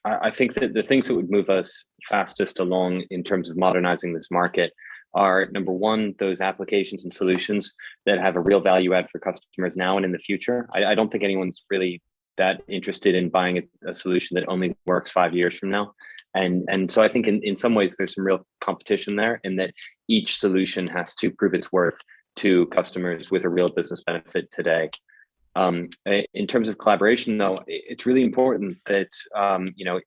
I think that the things that would move us fastest along in terms of modernizing this market are, number one, those applications and solutions that have a real value add for customers now and in the future. I don't think anyone's really that interested in buying a solution that only works 5 years from now. And so I think in some ways there's some real competition there, in that each solution has to prove its worth to customers with a real business benefit today. In terms of collaboration, though, it's really important that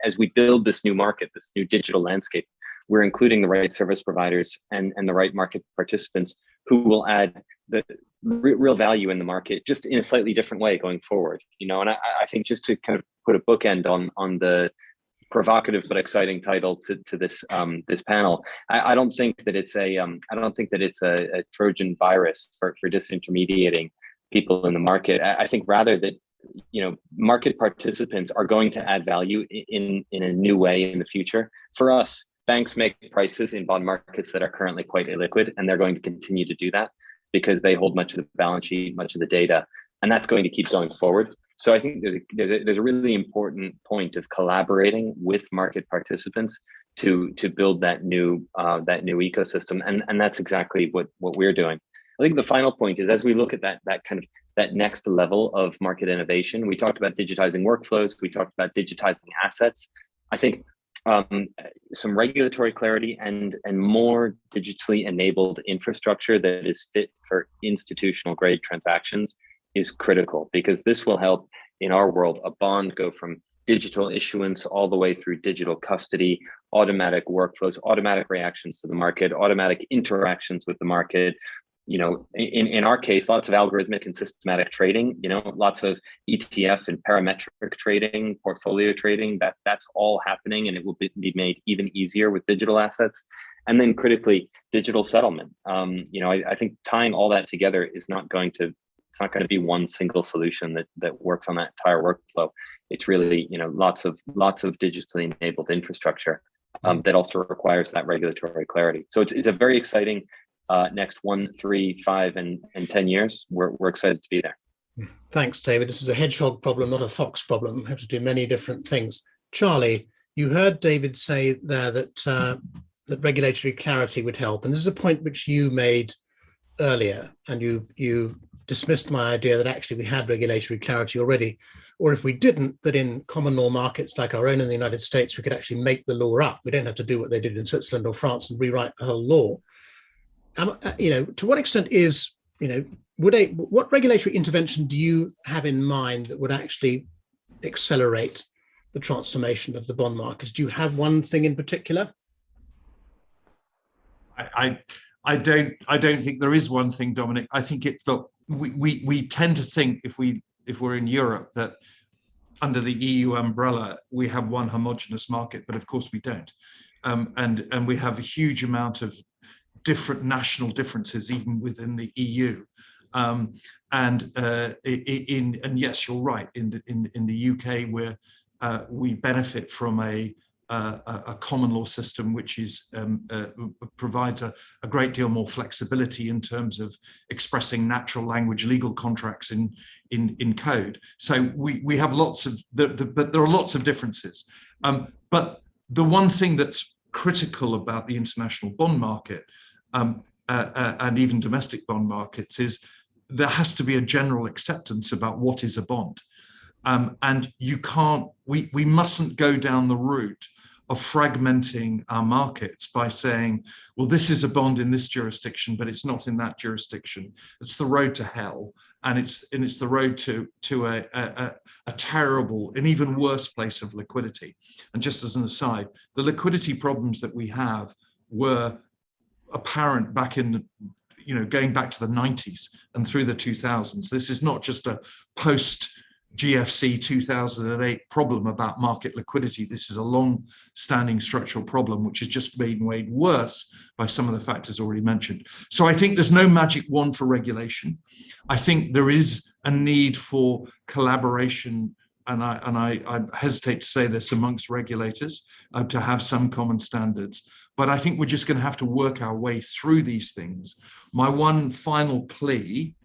as we build this new market, this new digital landscape, we're including the right service providers and the right market participants who will add the real value in the market, just in a slightly different way going forward. And I think, just to kind of put a bookend on the provocative but exciting title to this this panel, I don't think that it's a Trojan virus for disintermediating people in the market. I think rather that market participants are going to add value in a new way in the future. For us, banks make prices in bond markets that are currently quite illiquid, and they're going to continue to do that because they hold much of the balance sheet, much of the data, and that's going to keep going forward. So I think there's a really important point of collaborating with market participants to build that new ecosystem, and that's exactly what we're doing. I think the final point is, as we look at that next level of market innovation, we talked about digitizing workflows, we talked about digitizing assets. I think some regulatory clarity and more digitally enabled infrastructure that is fit for institutional grade transactions is critical, because this will help, in our world, a bond go from digital issuance all the way through digital custody, automatic workflows, automatic reactions to the market, automatic interactions with the market. In our case, lots of algorithmic and systematic trading, lots of ETF and parametric trading, portfolio trading, that's all happening, and it will be made even easier with digital assets. And then critically, digital settlement. I think tying all that together is not going to be one single solution that works on that entire workflow. It's really, lots of digitally enabled infrastructure that also requires that regulatory clarity. So it's a very exciting next 1, 3, 5, and 10 years. We're excited to be there. Thanks, David. This is a hedgehog problem, not a fox problem. We have to do many different things. Charlie, you heard David say there that regulatory clarity would help, and this is a point which you made earlier, and you dismissed my idea that actually we had regulatory clarity already, or if we didn't, that in common law markets like our own in the United States, we could actually make the law up. We don't have to do what they did in Switzerland or France and rewrite the whole law. To what extent is, what regulatory intervention do you have in mind that would actually accelerate the transformation of the bond markets? Do you have one thing in particular? I don't think there is one thing, Dominic. I think we tend to think, if we're in Europe, that under the EU umbrella we have one homogenous market, but of course we don't, and we have a huge amount of different national differences even within the EU. And yes, you're right. In the UK, where we benefit from a common law system which provides a great deal more flexibility in terms of expressing natural language legal contracts in code. So we have lots of but there are lots of differences. But the one thing that's critical about the international bond market and even domestic bond markets is there has to be a general acceptance about what is a bond. And we mustn't go down the route of fragmenting our markets by saying, well, this is a bond in this jurisdiction, but it's not in that jurisdiction. It's the road to hell, and it's the road to a terrible, an even worse place of liquidity. And just as an aside, the liquidity problems that we have were apparent back in going back to the 90s and through the 2000s. This is not just a post GFC 2008 problem about market liquidity. This is a long-standing structural problem which has just been made worse by some of the factors already mentioned. So I think there's no magic wand for regulation. I think there is a need for collaboration, and I hesitate to say this, amongst regulators to have some common standards. But I think we're just going to have to work our way through these things. My one final plea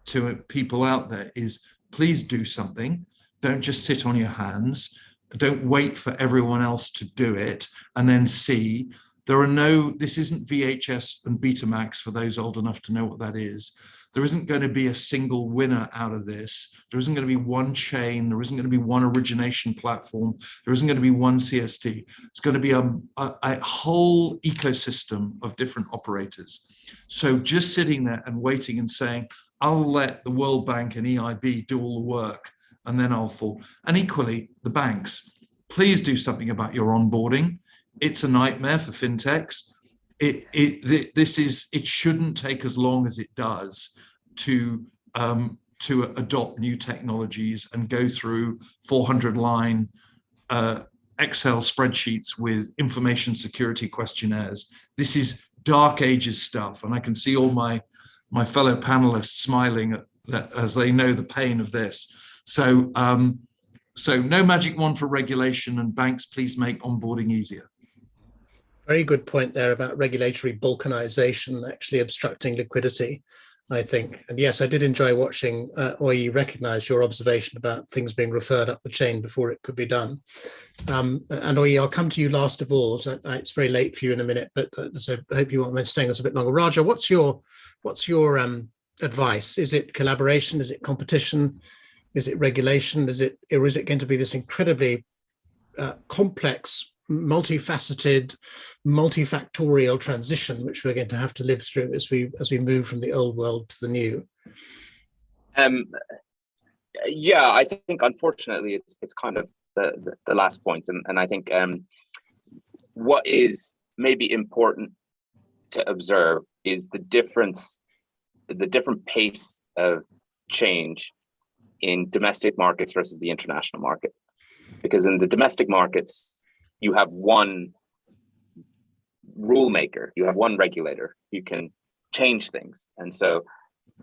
to people out there is, please do something. Don't just sit on your hands. Don't wait for everyone else to do it and then see. This isn't VHS and Betamax for those old enough to know what that is. there isn't going to be a single winner out of this. There isn't going to be one chain. There isn't going to be one origination platform. There isn't going to be one CSD. It's going to be a whole ecosystem of different operators. So just sitting there and waiting and saying, I'll let the World Bank and EIB do all the work and then I'll fall. And equally, the banks, please do something about your onboarding. It's a nightmare for fintechs. It shouldn't take as long as it does to adopt new technologies and go through 400-line Excel spreadsheets with information security questionnaires. This is dark ages stuff, and I can see all my fellow panelists smiling as they know the pain of this. So no magic wand for regulation, and banks, please make onboarding easier. Very good point there about regulatory balkanization actually obstructing liquidity, I think. And yes, I did enjoy watching Oi-Yee recognize your observation about things being referred up the chain before it could be done. And Oi-Yee, I'll come to you last of all. So it's very late for you in a minute, but so I hope you won't mind staying us a bit longer. Raja, what's your advice? Is it collaboration? Is it competition? Is it regulation? Or is it going to be this incredibly complex, multifaceted, multifactorial transition which we're going to have to live through as we move from the old world to the new? Yeah, I think unfortunately it's kind of the last point, and I think what is maybe important to observe is the different pace of change in domestic markets versus the international market. Because in the domestic markets, you have one rule maker, you have one regulator, you can change things. And so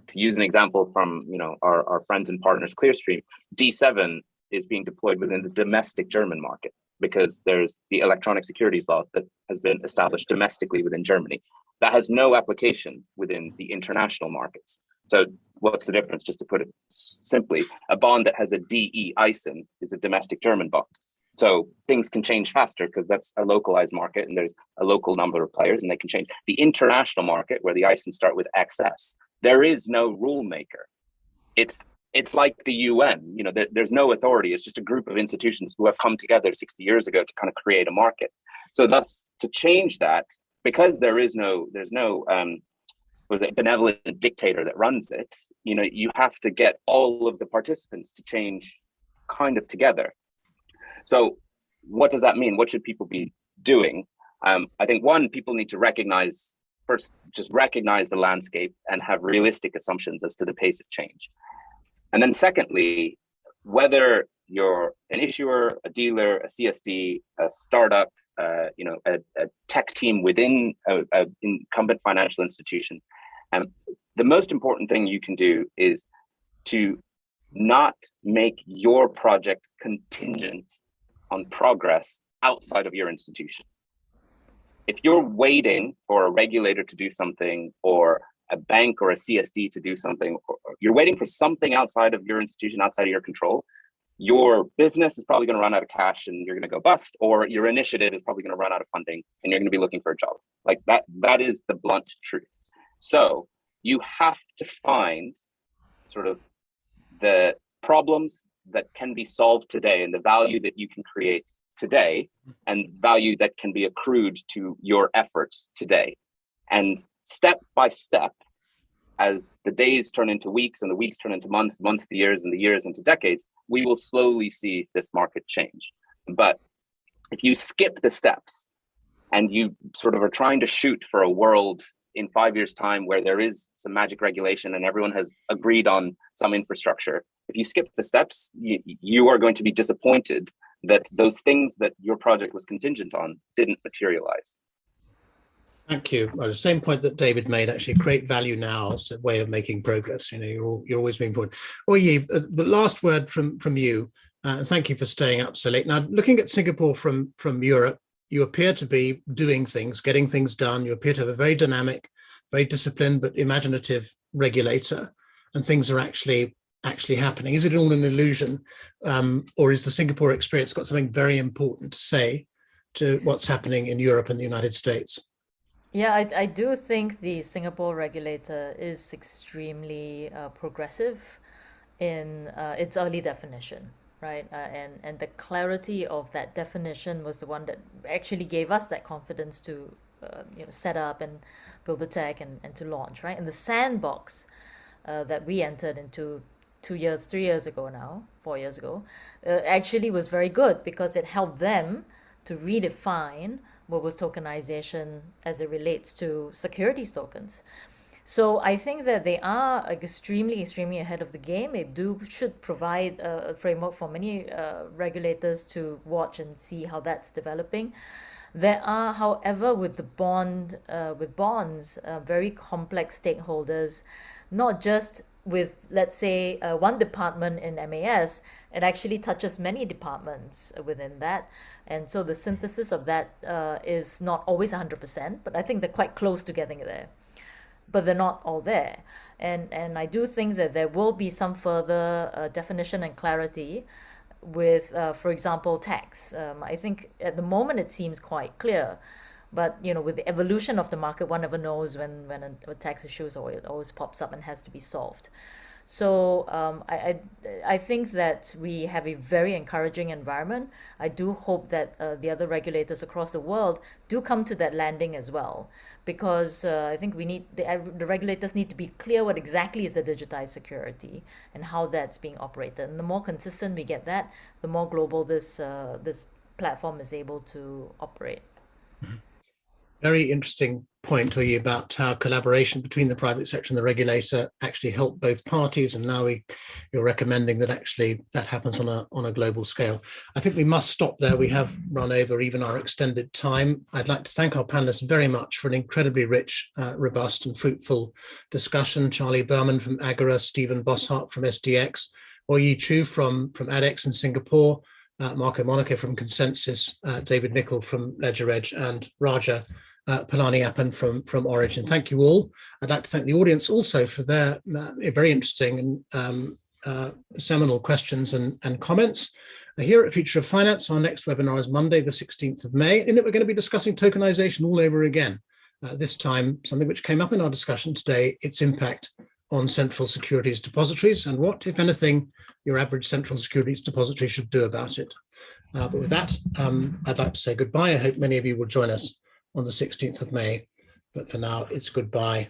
to use an example from our friends and partners Clearstream, D7 is being deployed within the domestic German market because there's the electronic securities law that has been established domestically within Germany. That has no application within the international markets. So what's the difference? Just to put it simply, a bond that has a DE ISIN is a domestic German bond. So things can change faster because that's a localized market and there's a local number of players and they can change. The international market, where the ISINs start with XS, there is no rule maker. It's like the UN. There's no authority. It's just a group of institutions who have come together 60 years ago to kind of create a market. So thus, to change that, because there's no benevolent dictator that runs it, you have to get all of the participants to change kind of together. So what does that mean? What should people be doing? I think one, people need to recognize the landscape and have realistic assumptions as to the pace of change. And then secondly, whether you're an issuer, a dealer, a CSD, a startup, a tech team within an incumbent financial institution, the most important thing you can do is to not make your project contingent on progress outside of your institution. If you're waiting for a regulator to do something, or a bank or a CSD to do something, or you're waiting for something outside of your institution, outside of your control, your business is probably going to run out of cash and you're going to go bust, or your initiative is probably going to run out of funding and you're going to be looking for a job. Like that is the blunt truth. So you have to find sort of the problems that can be solved today and the value that you can create today and value that can be accrued to your efforts today. And step by step, as the days turn into weeks and the weeks turn into months, months to years and the years into decades, we will slowly see this market change. But if you skip the steps and you sort of are trying to shoot for a world in 5 years' time where there is some magic regulation and everyone has agreed on some infrastructure, if you skip the steps, you are going to be disappointed that those things that your project was contingent on didn't materialize. Thank you. Well, the same point that David made, actually, create value now as a way of making progress. You're always moving forward. Oi-Yee, the last word from you, and thank you for staying up so late. Now, looking at Singapore from Europe, you appear to be doing things, getting things done. You appear to have a very dynamic, very disciplined, but imaginative regulator, and things are actually happening. Is it all an illusion, or is the Singapore experience got something very important to say to what's happening in Europe and the United States? Yeah, I do think the Singapore regulator is extremely progressive in its early definition, right? And the clarity of that definition was the one that actually gave us that confidence to set up and build the tech and to launch, right? And the sandbox that we entered into 2 years, 3 years ago now, 4 years ago, actually was very good because it helped them to redefine what was tokenization as it relates to securities tokens. So I think that they are extremely, extremely ahead of the game. They should provide a framework for many regulators to watch and see how that's developing. There are, however, with bonds, very complex stakeholders, not just with, let's say, one department in MAS. It actually touches many departments within that. And so the synthesis of that is not always 100%, but I think they're quite close to getting there. But they're not all there. And I do think that there will be some further definition and clarity with, for example, tax. I think at the moment it seems quite clear. But with the evolution of the market, one never knows when a tax issue always pops up and has to be solved. So I think that we have a very encouraging environment. I do hope that the other regulators across the world do come to that landing as well, because I think we need the regulators need to be clear what exactly is a digitized security and how that's being operated. And the more consistent we get that, the more global this platform is able to operate. Mm-hmm. Very interesting point, Oi-Yee, about how collaboration between the private sector and the regulator actually help both parties. And now you're recommending that actually that happens on a global scale. I think we must stop there. We have run over even our extended time. I'd like to thank our panelists very much for an incredibly rich, robust and fruitful discussion. Charlie Berman from Agora, Stefan Bosshard from SDX, Oi-Yee Choo from ADDX in Singapore, Monaco from Consensys, David Nicol from LedgerEdge, and Raja Palaniappan from Origin. Thank you all. I'd like to thank the audience also for their very interesting and seminal questions and comments. Here at Future of Finance, our next webinar is Monday, the 16th of May. In it, we're going to be discussing tokenization all over again. This time, something which came up in our discussion today, its impact on central securities depositories and what, if anything, your average central securities depository should do about it. But with that, I'd like to say goodbye. I hope many of you will join us on the 16th of May. But for now, it's goodbye